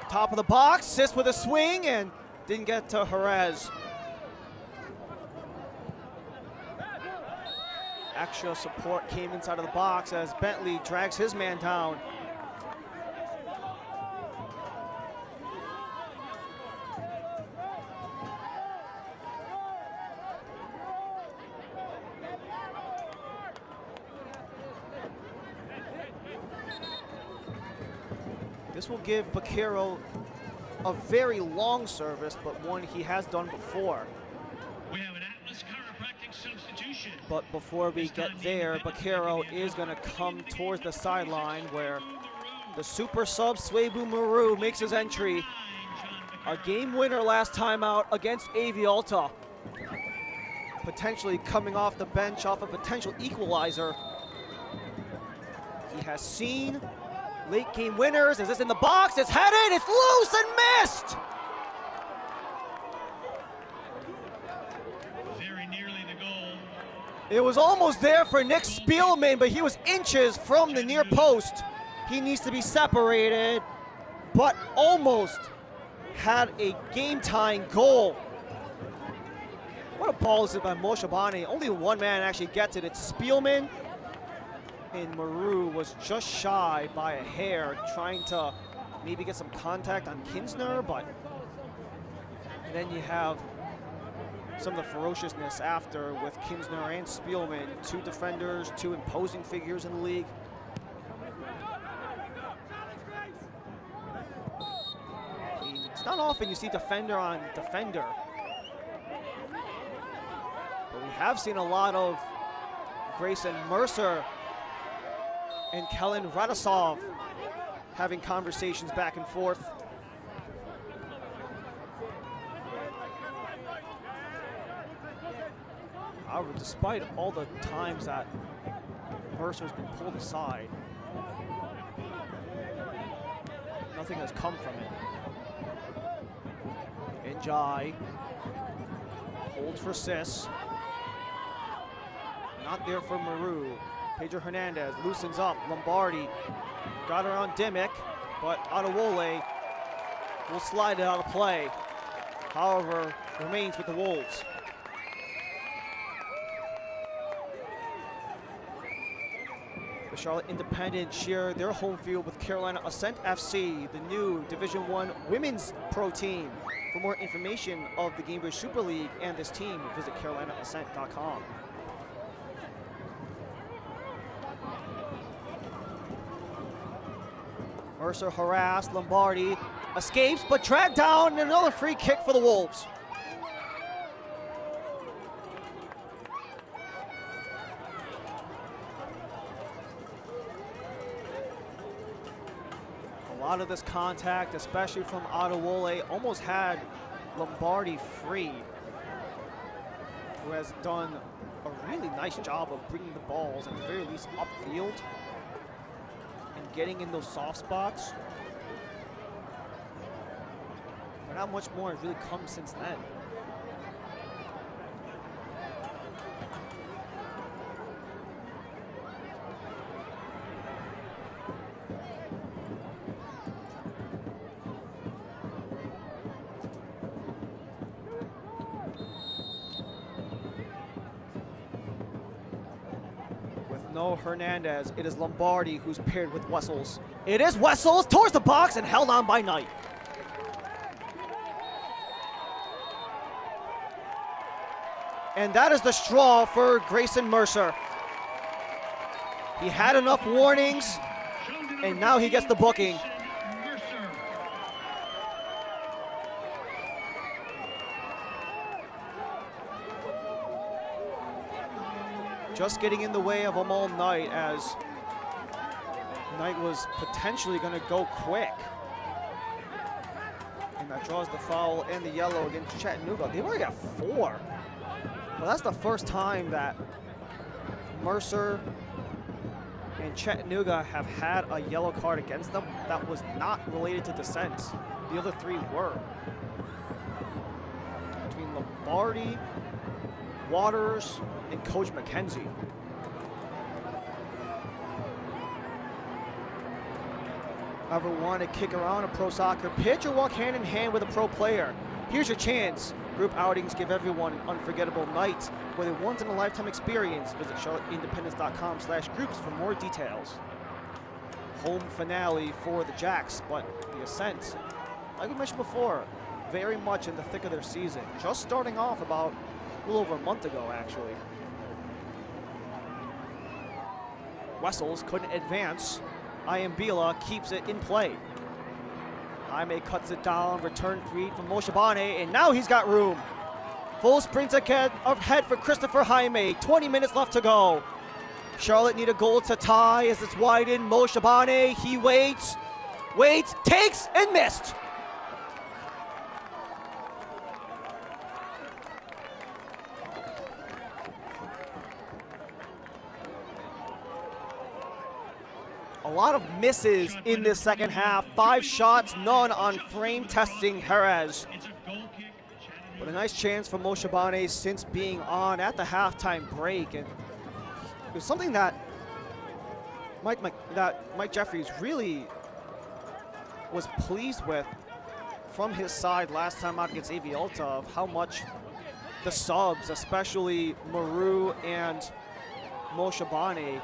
Top of the box, Sis with a swing and didn't get to Jerez. Extra support came inside of the box as Bentley drags his man down. This will give Vaquero a very long service, but one he has done before. We have an Atlas chiropractic substitution. But before we get there, Vaquero is going to come towards the sideline where the super sub Swebu Maru makes his entry. A game winner last time out against Avialta. Potentially coming off the bench off a potential equalizer. He has seen late game winners. Is this in the box? It's headed, it's loose and missed! Very nearly the goal. It was almost there for Nick Spielman, but he was inches from the near post. He needs to be separated, but almost had a game-tying goal. What a ball is it by Moshe Bani. Only one man actually gets it. It's Spielman. And Maru was just shy by a hair, trying to maybe get some contact on Kinsner, but and then you have some of the ferociousness after with Kinsner and Spielman, two defenders, two imposing figures in the league. I mean, it's not often you see defender on defender, but we have seen a lot of Grayson Mercer and Kellen Radosov having conversations back and forth. However, despite all the times that Mercer's been pulled aside, nothing has come from it. Njai holds for Sis. Not there for Maru. Pedro Hernandez loosens up. Lombardi got her on Dimmick, but Adewole will slide it out of play. However, remains with the Wolves. The Charlotte Independent share their home field with Carolina Ascent FC, the new Division I women's pro team. For more information of the Gainbridge Super League and this team, visit carolinaascent.com. Mercer harassed, Lombardi escapes, but dragged down, and another free kick for the Wolves. A lot of this contact, especially from Adewole, almost had Lombardi free, who has done a really nice job of bringing the balls, at the very least, upfield. Getting in those soft spots. But not much more has really come since then. No Hernandez, it is Lombardi who's paired with Wessels. It is Wessels towards the box and held on by Knight. And that is the straw for Grayson Mercer. He had enough warnings, and now he gets the booking. just getting in the way of them all night, as Knight was potentially going to go quick. And that draws the foul and the yellow against Chattanooga. They've already got 4. Well, that's the first time that Mercer and Chattanooga have had a yellow card against them that was not related to dissent. The other 3 were. Between Lombardi, Waters, and Coach McKenzie. Ever want to kick around a pro soccer pitch or walk hand in hand with a pro player? Here's your chance. Group outings give everyone an unforgettable night with a once-in-a-lifetime experience. Visit charlotteindependence.com/groups for more details. Home finale for the Jacks, but the Ascent, like we mentioned before, very much in the thick of their season. Just starting off about a little over a month ago, actually. Wessels couldn't advance. Iambila keeps it in play. Jaime cuts it down, return feed from Moshabane, and now he's got room. Full sprint ahead for Christopher Jaime. 20 minutes left to go. Charlotte need a goal to tie as it's widened. Moshabane, he waits, takes, and missed. A lot of misses in this second half. 5 shots, none on frame testing Jerez. But a nice chance for Moshabane since being on at the halftime break. And it was something that Mike Jeffries really was pleased with from his side last time out against Avialta, of how much the subs, especially Maru and Moshabane,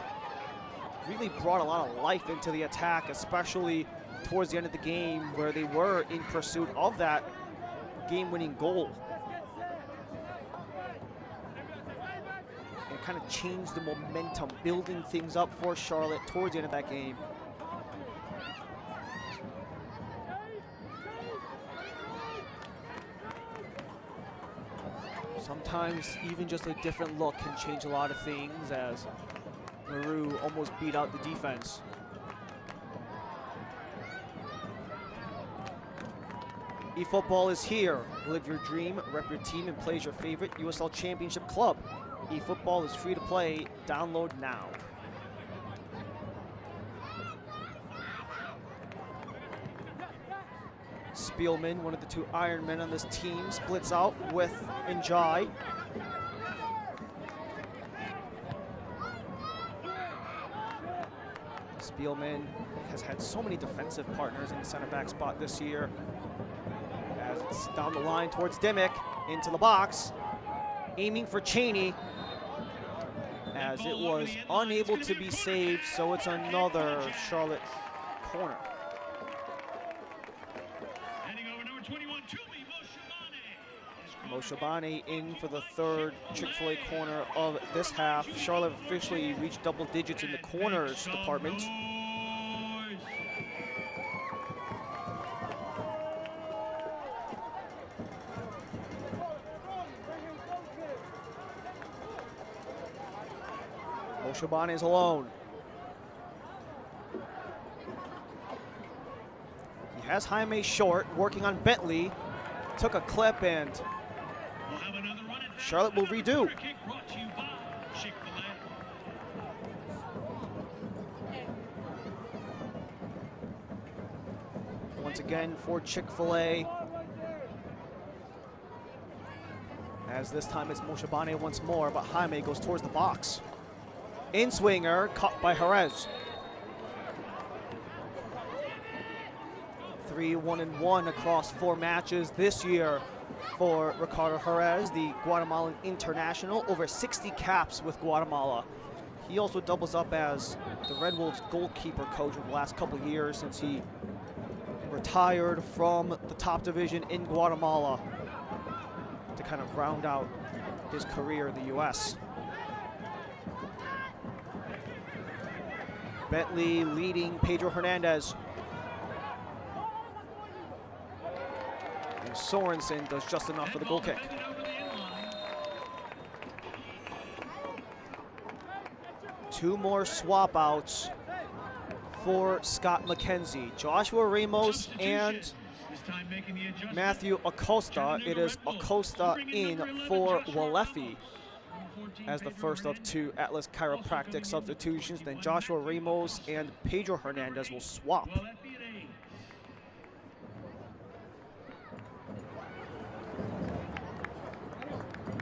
really brought a lot of life into the attack, especially towards the end of the game where they were in pursuit of that game-winning goal. And kind of changed the momentum, building things up for Charlotte towards the end of that game. Sometimes even just a different look can change a lot of things, as Maru almost beat out the defense. eFootball is here. Live your dream, rep your team, and play as your favorite USL Championship club. eFootball is free to play. Download now. Spielman, one of the 2 Iron Men on this team, splits out with Njai. Spielman has had so many defensive partners in the center back spot this year. As it's down the line towards Dimmick, into the box, aiming for Cheney, as it was unable to be saved, so it's another Charlotte corner. Moshabane in for the 3rd Chick-fil-A corner of this half. Charlotte officially reached double digits in the corners department. Moshabane is alone. He has Jaime short, working on Bentley. Took a clip, and Charlotte will redo. Once again for Chick-fil-A. As this time it's Moshabane once more, but Jaime goes towards the box. In-swinger, caught by Jerez. 3-1-1 across 4 matches this year for Ricardo Jerez, the Guatemalan international. Over 60 caps with Guatemala. He also doubles up as the Red Wolves goalkeeper coach over the last couple of years since he retired from the top division in Guatemala to kind of round out his career in the U.S. Bentley leading Pedro Hernandez. And Sorensen does just enough for the goal kick. 2 more swap outs for Scott McKenzie. Joshua Ramos and Matthew Acosta. It is Acosta in for Walefi as the first of 2 Atlas Chiropractic substitutions. Then Joshua Ramos and Pedro Hernandez will swap.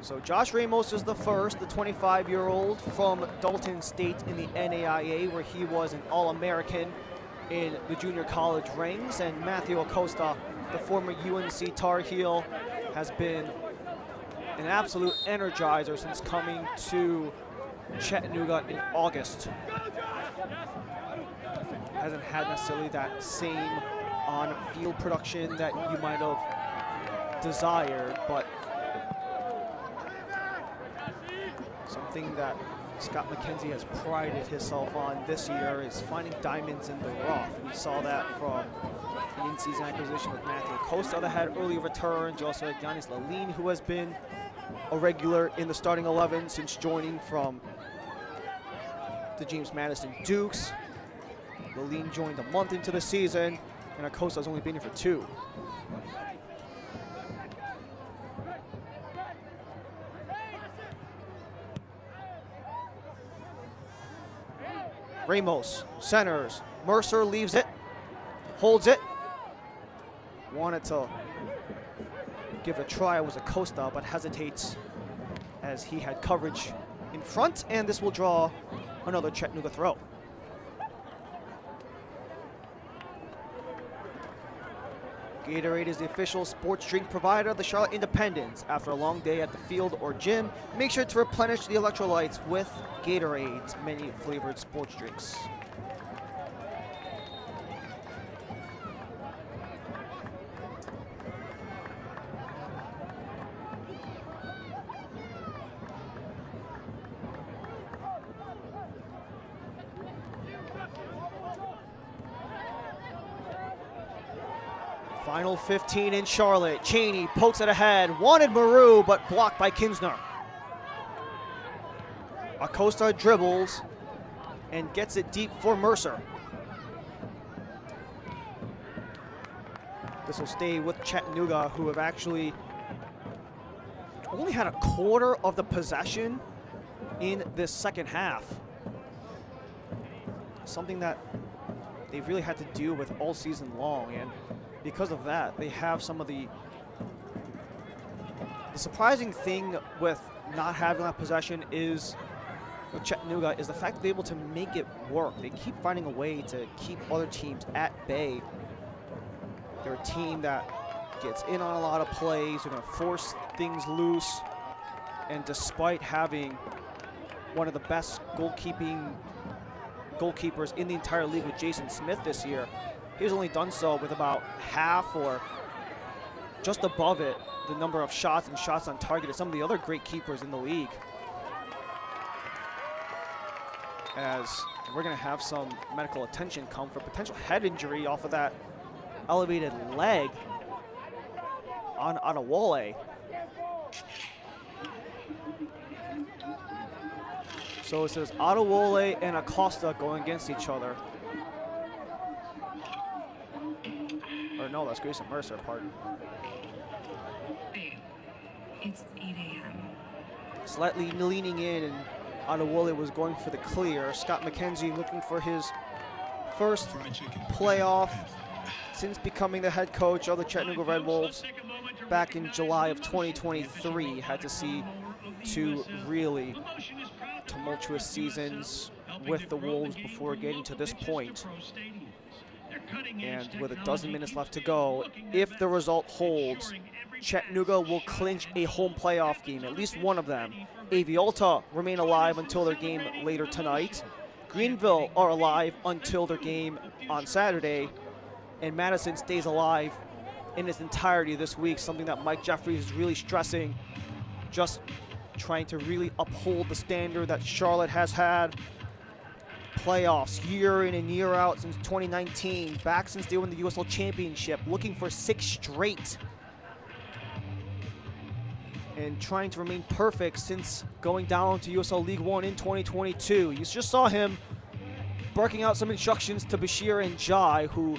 So Josh Ramos is the first, the 25-year-old from Dalton State in the NAIA, where he was an All-American in the junior college ranks. And Matthew Acosta, the former UNC Tar Heel, has been an absolute energizer since coming to Chattanooga in August. Hasn't had necessarily that same on-field production that you might have desired, but something that Scott McKenzie has prided himself on this year is finding diamonds in the rough. We saw that from the in-season acquisition with Matthew Acosta that had early returns. You also had Giannis Lalin, who has been a regular in the starting 11 since joining from the James Madison Dukes. Lalin joined a month into the season, and Acosta has only been here for 2. Ramos centers. Mercer leaves it, holds it. Wanted to give it a try. It was Acosta, but hesitates as he had coverage in front, and this will draw another Chattanooga throw. Gatorade is the official sports drink provider of the Charlotte Independents. After a long day at the field or gym, make sure to replenish the electrolytes with Gatorade's many flavored sports drinks. Final 15 in Charlotte. Cheney pokes it ahead. Wanted Maru, but blocked by Kinsner. Acosta dribbles and gets it deep for Mercer. This will stay with Chattanooga, who have actually only had a quarter of the possession in this second half. Something that they've really had to deal with all season long, and because of that, they have some of the surprising thing with not having that possession is with Chattanooga is the fact that they're able to make it work. They keep finding a way to keep other teams at bay. They're a team that gets in on a lot of plays. They're going to force things loose. And despite having one of the best goalkeepers in the entire league with Jason Smith this year, he's only done so with about half or just above it the number of shots and shots on target as some of the other great keepers in the league. As we're going to have some medical attention come for potential head injury off of that elevated leg on Adewale. So it says Adewale and Acosta going against each other. Or no, that's Grayson Mercer, pardon. It's 8 a.m. Slightly leaning in, and Adewale was going for the clear. Scott McKenzie looking for his first playoff since becoming the head coach of the Chattanooga Red Wolves back in July of 2023. Had to see 2 really tumultuous seasons with the Wolves before getting to this point. And with a dozen minutes left to go, if the result holds, Chattanooga will clinch a home playoff game, at least one of them. Avialta remain alive until their game later tonight. Greenville are alive until their game on Saturday. And Madison stays alive in its entirety this week, something that Mike Jeffries is really stressing, just trying to really uphold the standard that Charlotte has had. Playoffs year in and year out since 2019, back since they won the USL Championship, looking for 6 straight. and trying to remain perfect since going down to USL League One in 2022. You just saw him barking out some instructions to Bashir and Jai, who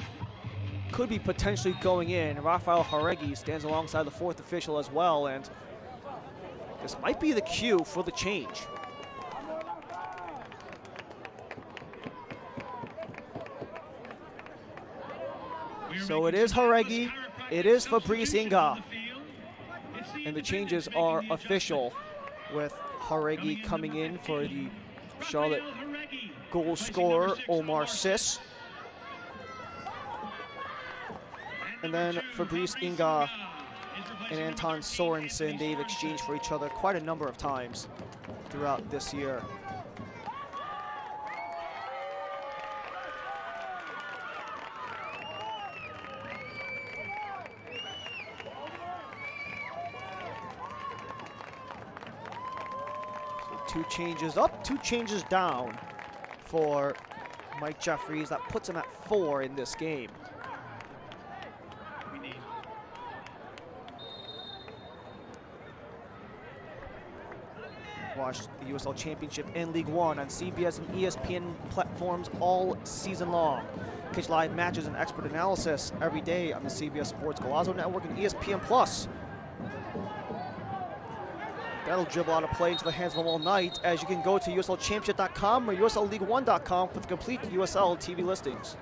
could be potentially going in. Rafael Jauregui stands alongside the fourth official as well, and this might be the cue for the change. So it is Jauregui, it is Fabrice Inga, and the changes are official, with Jauregui coming in for the Charlotte goal scorer Omar Sis. And then Fabrice Inga and Anton Sorensen, they've exchanged for each other quite a number of times throughout this year. So 2 changes up, 2 changes down for Mike Jeffries. That puts him at 4 in this game. Watch the USL Championship and League One on CBS and ESPN platforms all season long. Catch live matches and expert analysis every day on the CBS Sports Golazo Network and ESPN Plus. That'll dribble out of play into the hands of them all night, as you can go to USLChampionship.com or USLLeague1.com for the complete USL TV listings.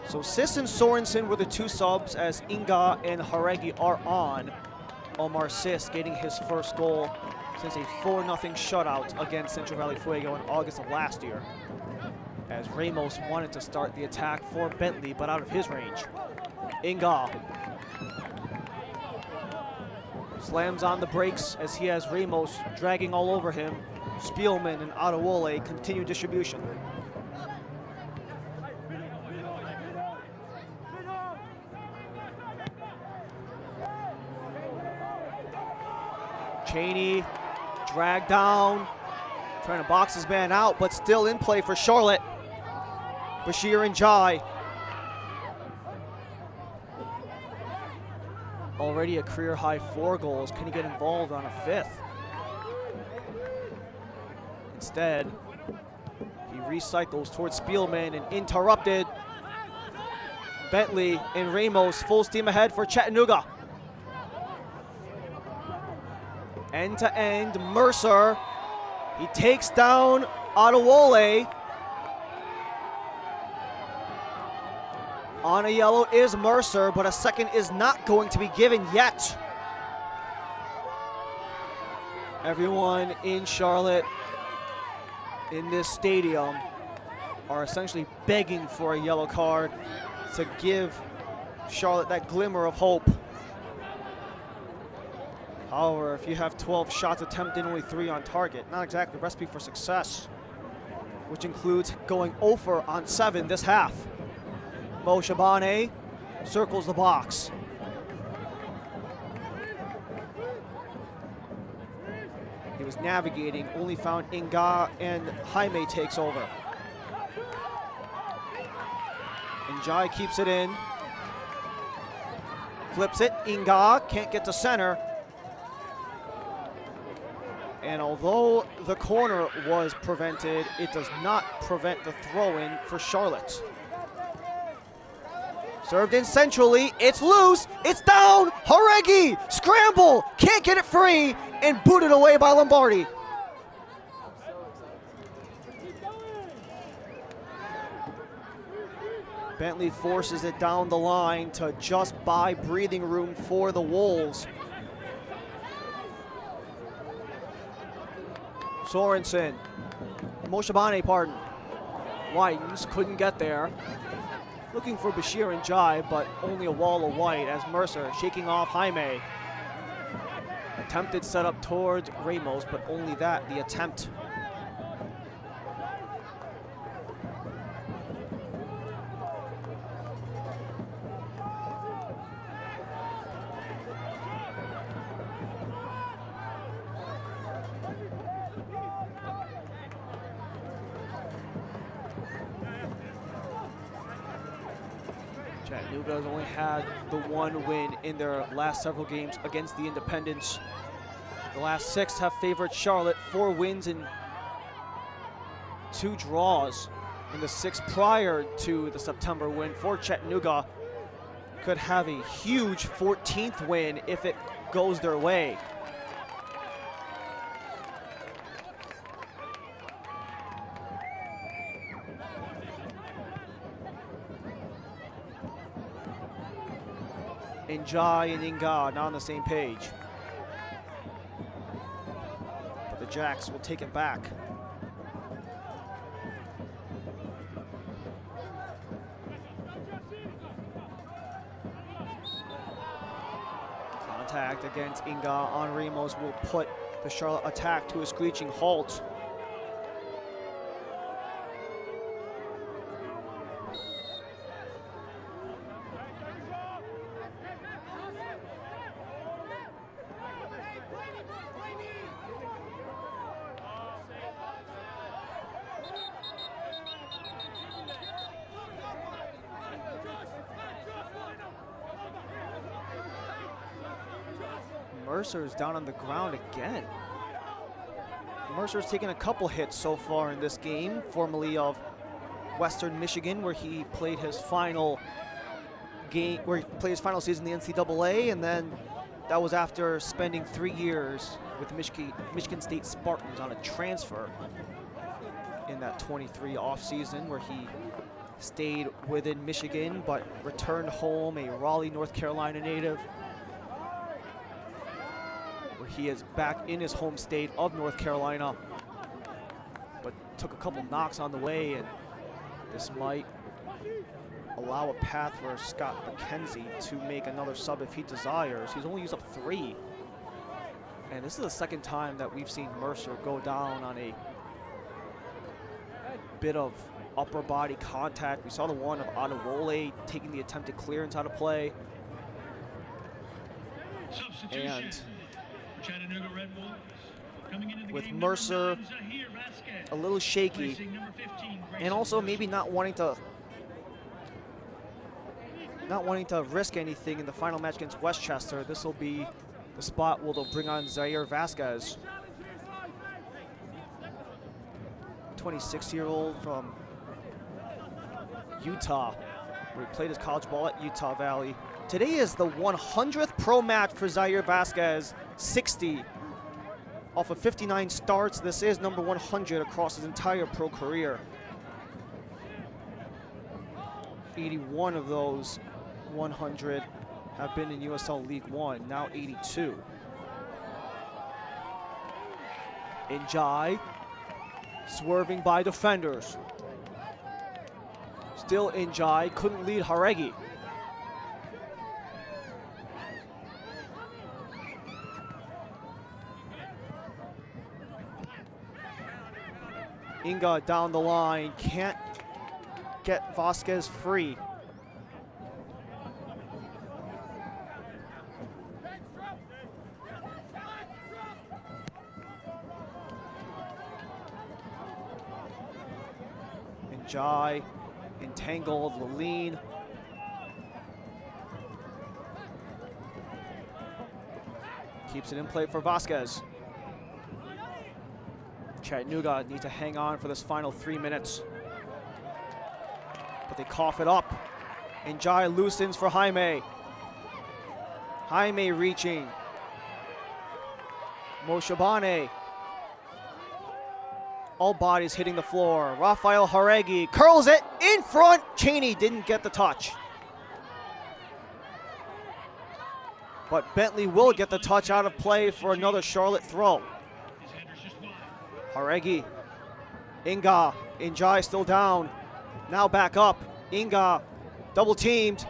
So Sis and Sorensen were the 2 subs, as Inga and Jauregui are on. Omar Sis getting his first goal since a 4-0 shutout against Central Valley Fuego in August of last year, as Ramos wanted to start the attack for Bentley, but out of his range. Inga slams on the brakes as he has Ramos dragging all over him. Spielman and Adewole continue distribution. Cheney dragged down, trying to box his man out, but still in play for Charlotte. Bashir and Jai. Already a career high 4 goals. Can he get involved on a 5th? Instead, he recycles towards Spielman and interrupted. Bentley and Ramos full steam ahead for Chattanooga. End to end, Mercer. He takes down Adewole. On a yellow is Mercer, but a second is not going to be given yet. Everyone in Charlotte, in this stadium, are essentially begging for a yellow card to give Charlotte that glimmer of hope. However, if you have 12 shots attempted and only 3 on target, not exactly a recipe for success, which includes going 0 on 7 this half. Mo Shabane circles the box. He was navigating, only found Inga, and Jaime takes over. And Jai keeps it in. Flips it, Inga can't get to center. And although the corner was prevented, it does not prevent the throw-in for Charlotte. Served in centrally, it's loose, it's down, Jauregui, scramble, can't get it free, and booted away by Lombardi. Bentley forces it down the line to just buy breathing room for the Wolves. Sorensen, Moshabane, pardon, widens, couldn't get there. Looking for Bashir and Jai, but only a wall of white as Mercer shaking off Jaime. Attempted setup towards Ramos, but only that, the attempt. Chattanooga has only had the one win in their last several games against the Independents. The last 6 have favored Charlotte, 4 wins and 2 draws. In the 6 prior to the September win for Chattanooga, could have a huge 14th win if it goes their way. Njai and Inga not on the same page. But the Jacks will take it back. Contact against Inga on Ramos will put the Charlotte attack to a screeching halt. Mercer's down on the ground again. Mercer's taken a couple hits so far in this game, formerly of Western Michigan, where he played his final game, where he played his final season in the NCAA, and then that was after spending 3 years with Michigan State Spartans on a transfer in that 23 offseason, where he stayed within Michigan but returned home, a Raleigh, North Carolina native. He is back in his home state of North Carolina, but took a couple knocks on the way, and this might allow a path for Scott McKenzie to make another sub if he desires. He's only used up 3. And this is the second time that we've seen Mercer go down on a bit of upper body contact. We saw the one of Adewole taking the attempted clearance out of play. And Chattanooga Red Wolves coming into the with game, Mercer a little shaky, and also maybe not wanting to risk anything in the final match against Westchester. This will be the spot where they'll bring on Zaire Vasquez, 26-year-old from Utah, where he played his college ball at Utah Valley. Today is the 100th pro match for Zaire Vasquez, 60 off of 59 starts. This is number 100 across his entire pro career. 81 of those 100 have been in USL League One, now 82. Njai, swerving by defenders. Still Njai, couldn't lead Haregi. Inga down the line, can't get Vasquez free. Njai entangled Laline. Keeps it in play for Vasquez. Chattanooga need to hang on for this final 3 minutes. But they cough it up. Njai loosens for Jaime. Jaime reaching. Moshabane. All bodies hitting the floor. Rafael Haregi curls it in front. Cheney didn't get the touch. But Bentley will get the touch out of play for another Charlotte throw. Haregi, Inga, Njai still down. Now back up. Inga, double teamed.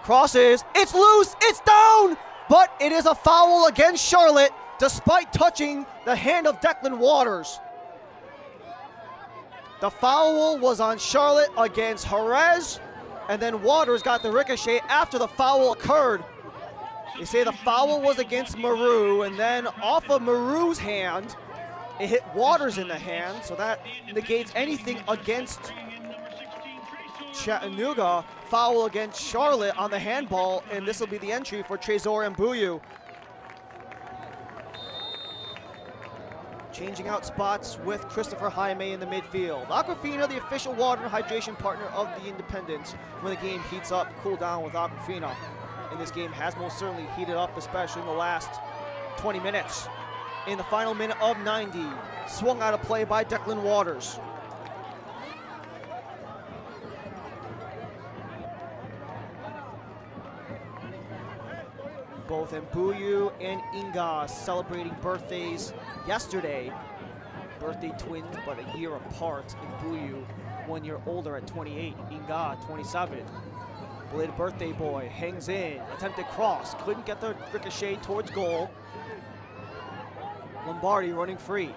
Crosses, it's loose, it's down! But it is a foul against Charlotte, despite touching the hand of Declan Waters. The foul was on Charlotte against Jerez, and then Waters got the ricochet after the foul occurred. They say the foul was against Maru, and then off of Maru's hand, it hit Waters in the hand, so that negates anything against Chattanooga. Foul against Charlotte on the handball, and this will be the entry for Trezor Mbuyu. Changing out spots with Christopher Jaime in the midfield. Aquafina, the official water and hydration partner of the Independents. When the game heats up, cool down with Aquafina. And this game has most certainly heated up, especially in the last 20 minutes. In the final minute of 90, swung out of play by Declan Waters. Both Mbuyu and Inga celebrating birthdays yesterday. Birthday twins, but a year apart. Mbuyu, 1 year older at 28. Inga, 27. Belated birthday boy hangs in. Attempted cross. Couldn't get the ricochet towards goal. Lombardi running free.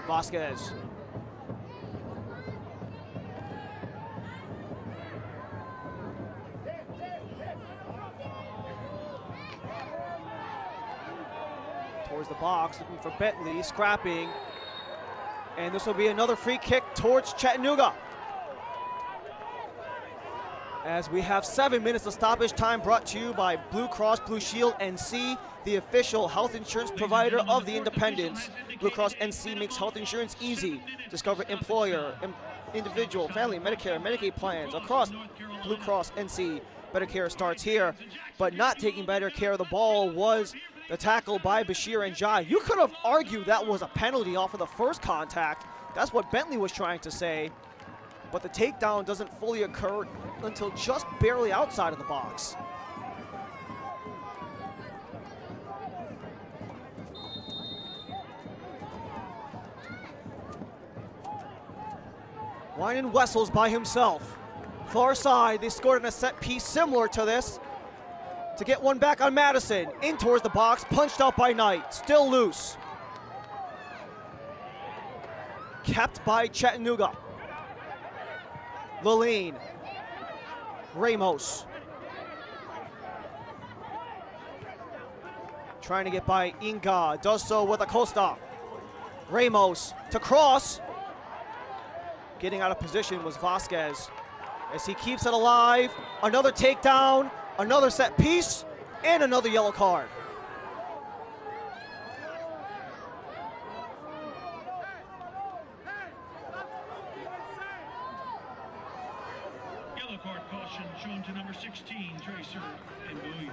Vasquez. Towards the box, looking for Bentley, scrapping. And this will be another free kick towards Chattanooga. As we have 7 minutes of stoppage time, brought to you by Blue Cross Blue Shield NC, the official health insurance provider of the Independents. Blue Cross NC makes health insurance easy. Discover employer, individual, family, Medicare, Medicaid plans across Blue Cross NC. Better care starts here, but not taking better care of the ball was the tackle by Bashir and Jai. You could have argued that was a penalty off of the first contact. That's what Bentley was trying to say. But the takedown doesn't fully occur until just barely outside of the box. Ryan Wessels by himself. Far side, they scored on a set piece similar to this. To get one back on Madison. In towards the box, punched out by Knight. Still loose. Kept by Chattanooga. Laline. Ramos. Trying to get by Inga. Does so with Acosta. Ramos to cross. Getting out of position was Vasquez. As he keeps it alive. Another takedown. Another set piece. And another yellow card. Yellow card caution shown to number 16, Tracer Mbuyu.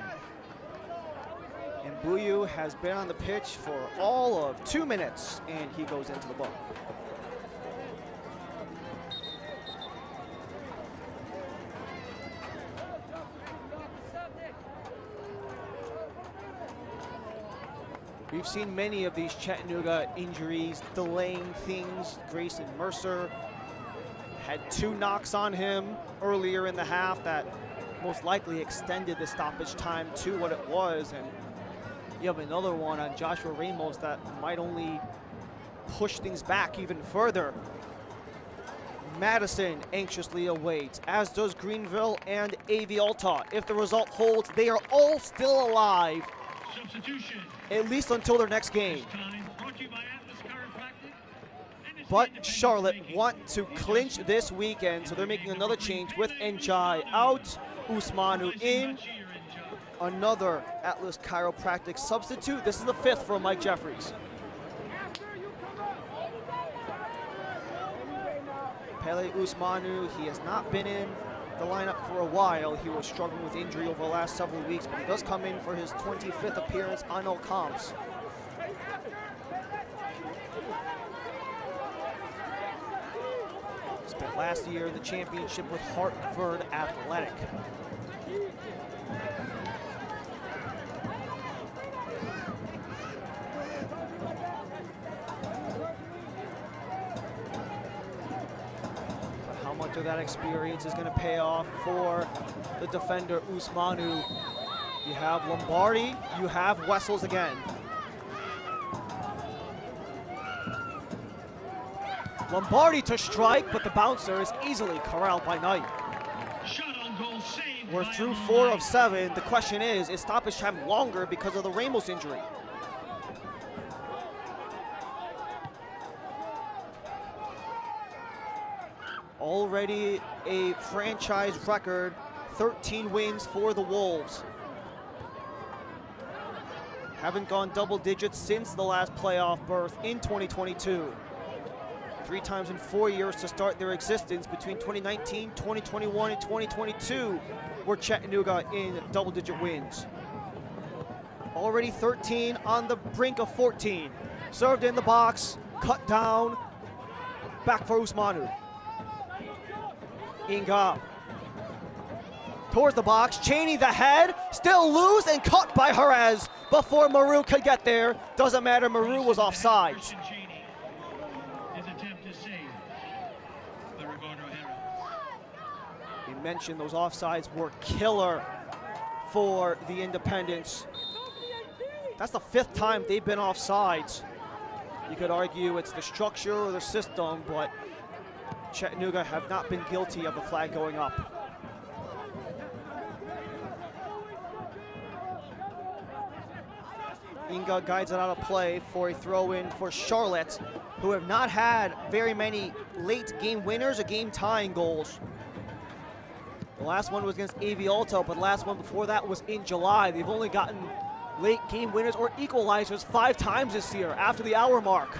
Mbuyu has been on the pitch for all of 2 minutes, and he goes into the book. We've seen many of these Chattanooga injuries delaying things. Grayson Mercer had 2 knocks on him earlier in the half that most likely extended the stoppage time to what it was. And you have another one on Joshua Ramos that might only push things back even further. Madison anxiously awaits, as does Greenville and AV Alta. If the result holds, they are all still alive. Substitution. At least until their next game. But Charlotte want to clinch this weekend, so they're making another change with Njai out, Usmanu in. Another Atlas Chiropractic substitute. This is the 5th for Mike Jeffries. Pele Usmanu, he has not been in the lineup for a while. He was struggling with injury over the last several weeks, but he does come in for his 25th appearance on all comps. Spent last year in the championship with Hartford Athletic. Much of that experience is going to pay off for the defender Usmanu. You have Lombardi, you have Wessels again. Lombardi to strike, but the bouncer is easily corralled by Knight. Shot on goal, saved. We're through 4 of 7. The question is stoppage time longer because of the Ramos injury? Already a franchise record, 13 wins for the Wolves. Haven't gone double digits since the last playoff berth in 2022. 3 times in 4 years to start their existence between 2019, 2021, and 2022 were Chattanooga in double-digit wins. Already 13 on the brink of 14. Served in the box, cut down, back for Usmanu. Inga towards the box, Cheney the head, still loose and cut by Jerez before Maru could get there. Doesn't matter, Maru was offside. We mentioned those offsides were killer for the Independents. That's the 5th time they've been offsides. You could argue it's the structure or the system, but Chattanooga have not been guilty of the flag going up. Inga guides it out of play for a throw-in for Charlotte, who have not had very many late game winners or game tying goals. The last one was against AV Alto, but the last one before that was in July. They've only gotten late game winners or equalizers 5 times this year after the hour mark.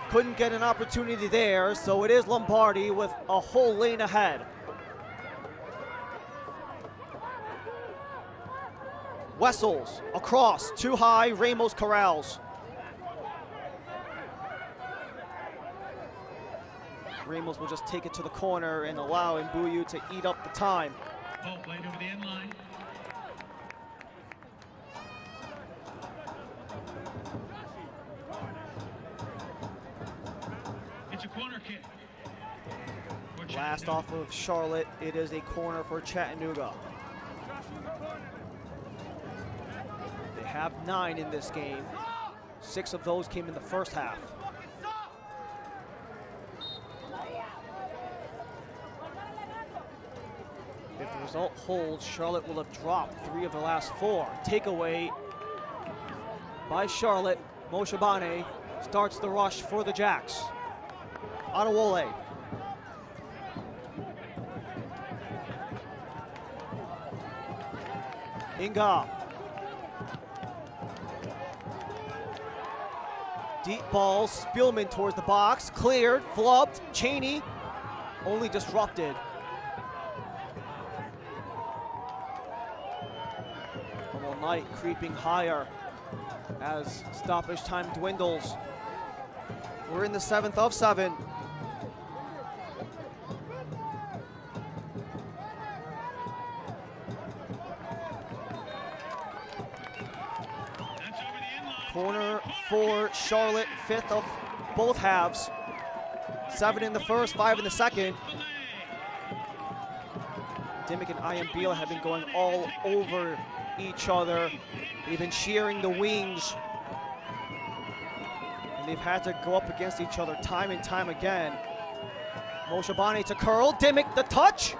Couldn't get an opportunity there, so it is Lombardi with a whole lane ahead. Wessels across, too high, Ramos corrals. Ramos will just take it to the corner and allow Mbuyu to eat up the time. Ball played over the end line. It's a corner kick. Last off of Charlotte, it is a corner for Chattanooga. They have 9 in this game. 6 of those came in the first half. If the result holds, Charlotte will have dropped 3 of the last 4. Takeaway by Charlotte. Moshabane starts the rush for the Jacks. Adewole. Inga. Deep ball, Spielman towards the box, cleared, flubbed, Cheney only disrupted. All night creeping higher as stoppage time dwindles. We're in the 7th of 7. Corner for Charlotte, 5th of both halves. 7 in the first, 5 in the second. Dimmick and Ayambila have been going all over each other. They've been shearing the wings. And they've had to go up against each other time and time again. Moshabane to curl, Dimmick the touch.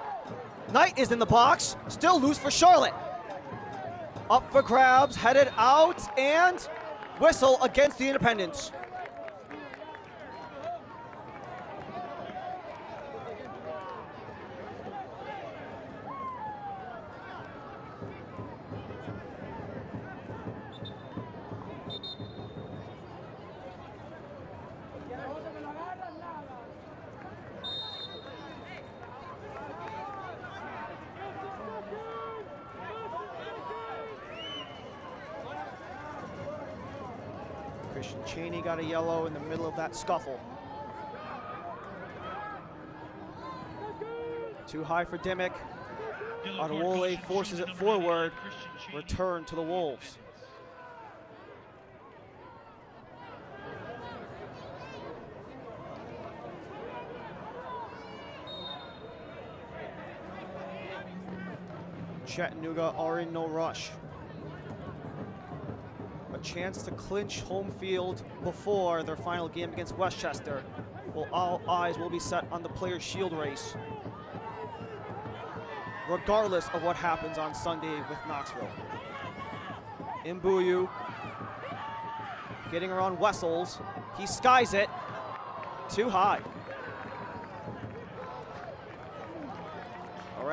Knight is in the box, still loose for Charlotte. Up for grabs, headed out, and whistle against the Independents. Cheney got a yellow in the middle of that scuffle. Too high for Dimmick. Adewole forces it forward. Return to the Wolves. Chattanooga are in no rush. A chance to clinch home field before their final game against Westchester. Well, all eyes will be set on the Players' Shield race, regardless of what happens on Sunday with Knoxville. Mbuyu getting around Wessels. He skies it. Too high.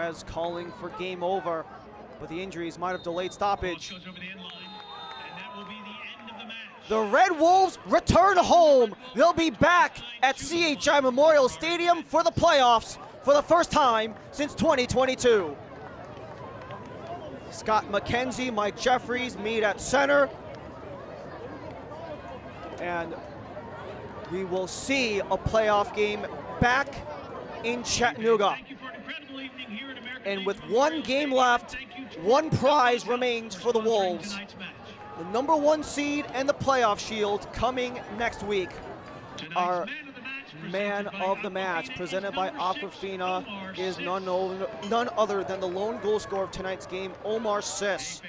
Perez calling for game over, but the injuries might have delayed stoppage. The Red Wolves return home. They'll be back at CHI Memorial Stadium for the playoffs for the first time since 2022. Scott McKenzie, Mike Jeffries meet at center. And we will see a playoff game back in Chattanooga. And with one game left, one prize remains for the Wolves. The #1 seed and the playoff shield coming next week. Our man of the match, presented by Aquafina, is none other than the lone goal scorer of tonight's game, Omar Sis,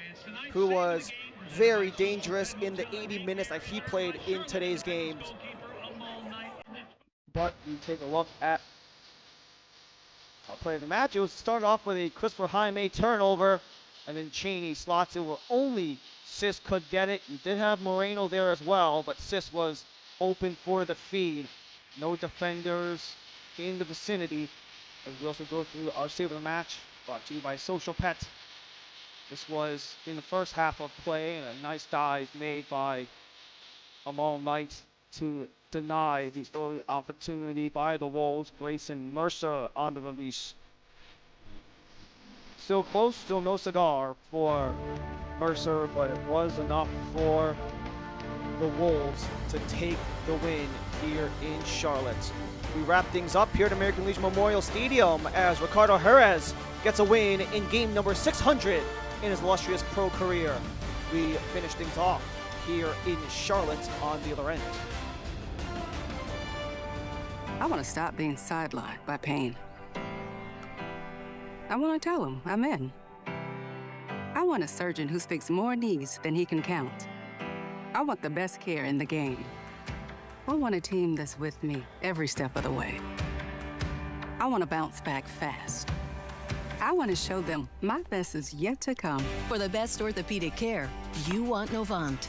who was very dangerous in the 80 minutes that he played in today's games. But you take a look at play of the match. It was started off with a Christopher Jaime turnover, and then Cheney slots it where only Sis could get it. You did have Moreno there as well, but Sis was open for the feed. No defenders in the vicinity. And we also go through our save of the match, brought to you by Social Pet. This was in the first half of play, and a nice dive made by Amal Knight to deny the early opportunity by the Wolves. Grayson Mercer on the release. Still close, still no cigar for Mercer, but it was enough for the Wolves to take the win here in Charlotte. We wrap things up here at American Legion Memorial Stadium as Ricardo Jerez gets a win in game number 600 in his illustrious pro career. We finish things off here in Charlotte on the other end. I want to stop being sidelined by pain. I want to tell him I'm in. I want a surgeon who speaks more knees than he can count. I want the best care in the game. I want a team that's with me every step of the way. I want to bounce back fast. I want to show them my best is yet to come. For the best orthopedic care, you want Novant.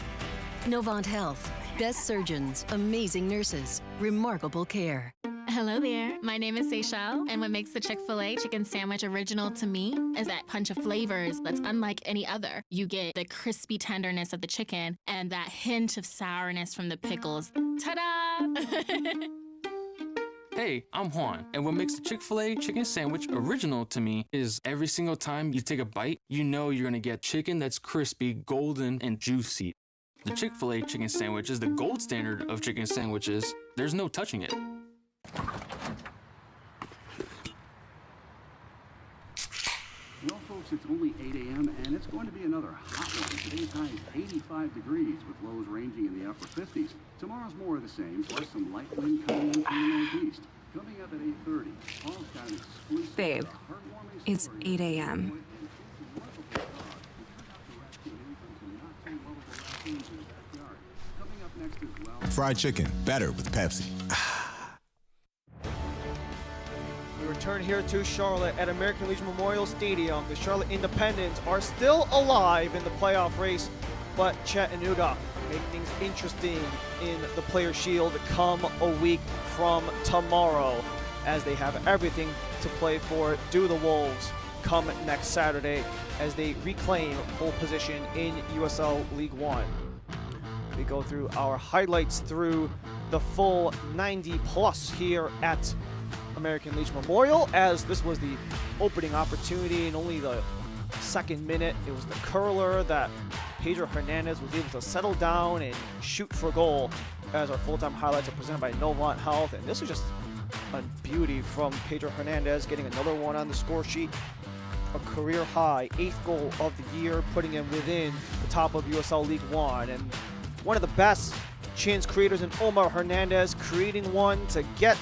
Novant Health. Best surgeons, amazing nurses, remarkable care. Hello there, my name is Seychelle, and what makes the Chick-fil-A chicken sandwich original to me is that punch of flavors that's unlike any other. You get the crispy tenderness of the chicken and that hint of sourness from the pickles. Ta-da! Hey, I'm Juan, and what makes the Chick-fil-A chicken sandwich original to me is every single time you take a bite, you know you're gonna get chicken that's crispy, golden, and juicy. The Chick-fil-A chicken sandwich is the gold standard of chicken sandwiches. There's no touching it. Well, folks, it's only 8 a.m. and it's going to be another hot one. Today's high is 85 degrees with lows ranging in the upper 50s. Tomorrow's more of the same, plus some light wind coming in from the northeast. Coming up at 8:30, Paul's got an exclusive Babe, heartwarming it's story. 8 a.m. Fried chicken, better with Pepsi. We return here to Charlotte at American Legion Memorial Stadium. The Charlotte Independents are still alive in the playoff race, but Chattanooga make things interesting in the Player Shield come a week from tomorrow, as they have everything to play for. Do the Wolves come next Saturday as they reclaim pole position in USL League One. We go through our highlights through the full 90 plus here at American Legion Memorial, as this was the opening opportunity in only the second minute. It was the curler that Pedro Hernandez was able to settle down and shoot for goal, as our full-time highlights are presented by Novant Health. And this was just a beauty from Pedro Hernandez, getting another one on the score sheet. A career high, 8th goal of the year, putting him within the top of USL League One. And one of the best chance creators in Omar Hernandez, creating one to get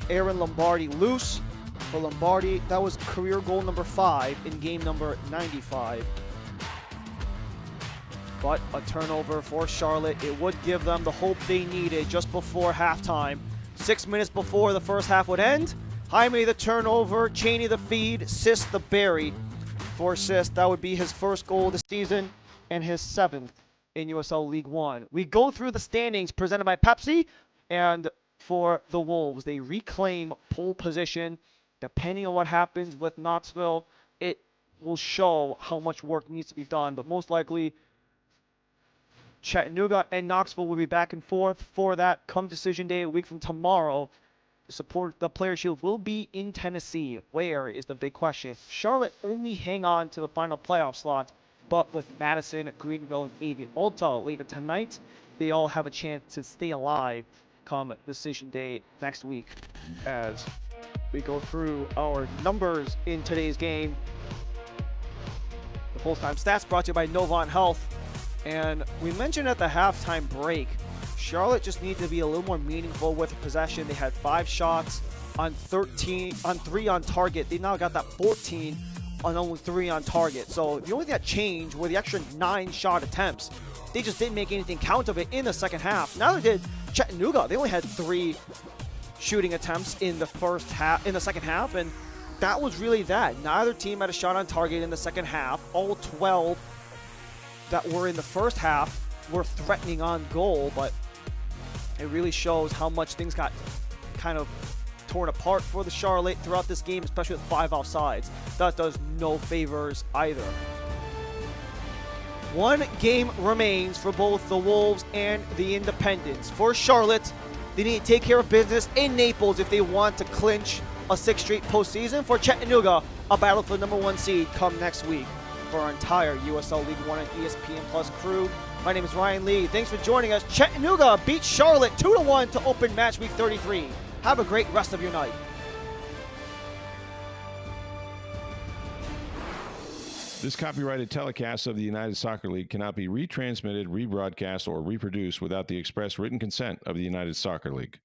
Aaron Lombardi loose. For Lombardi, that was career goal number 5 in game number 95. But a turnover for Charlotte. It would give them the hope they needed just before halftime. 6 minutes before the first half would end, Jaime the turnover, Cheney the feed, Sis the bury. For Sis, that would be his first goal of the season and his 7th in USL League One. We go through the standings presented by Pepsi, and for the Wolves, they reclaim pole position depending on what happens with Knoxville, it will show how much work needs to be done. But most likely, Chattanooga and Knoxville will be back and forth for that come decision day a week from tomorrow. The support the Player Shield will be in Tennessee. Where is the big question? Charlotte only hang on to the final playoff slot, but with Madison, Greenville, and Avian Ulta later tonight, they all have a chance to stay alive come decision day next week. As we go through our numbers in today's game, the full-time stats brought to you by Novant Health. And we mentioned at the halftime break, Charlotte just needed to be a little more meaningful with possession. They had 5 shots on 3 on target. They now got that 14 on only 3 on target. So the only thing that changed were the extra 9 shot attempts. They just didn't make anything count of it in the second half. Neither did Chattanooga. They only had 3 shooting attempts in the second half, and that was really that. Neither team had a shot on target in the second half. All 12 that were in the first half were threatening on goal, but it really shows how much things got kind of torn apart for the Charlotte throughout this game, especially with 5 offsides. That does no favors either. 1 game remains for both the Wolves and the Independents. For Charlotte, they need to take care of business in Naples if they want to clinch a 6th straight postseason. For Chattanooga, a battle for the #1 seed come next week. For our entire USL League One and ESPN Plus crew, my name is Ryan Lee. Thanks for joining us. Chattanooga beat Charlotte 2-1 to open match week 33. Have a great rest of your night. This copyrighted telecast of the United Soccer League cannot be retransmitted, rebroadcast, or reproduced without the express written consent of the United Soccer League.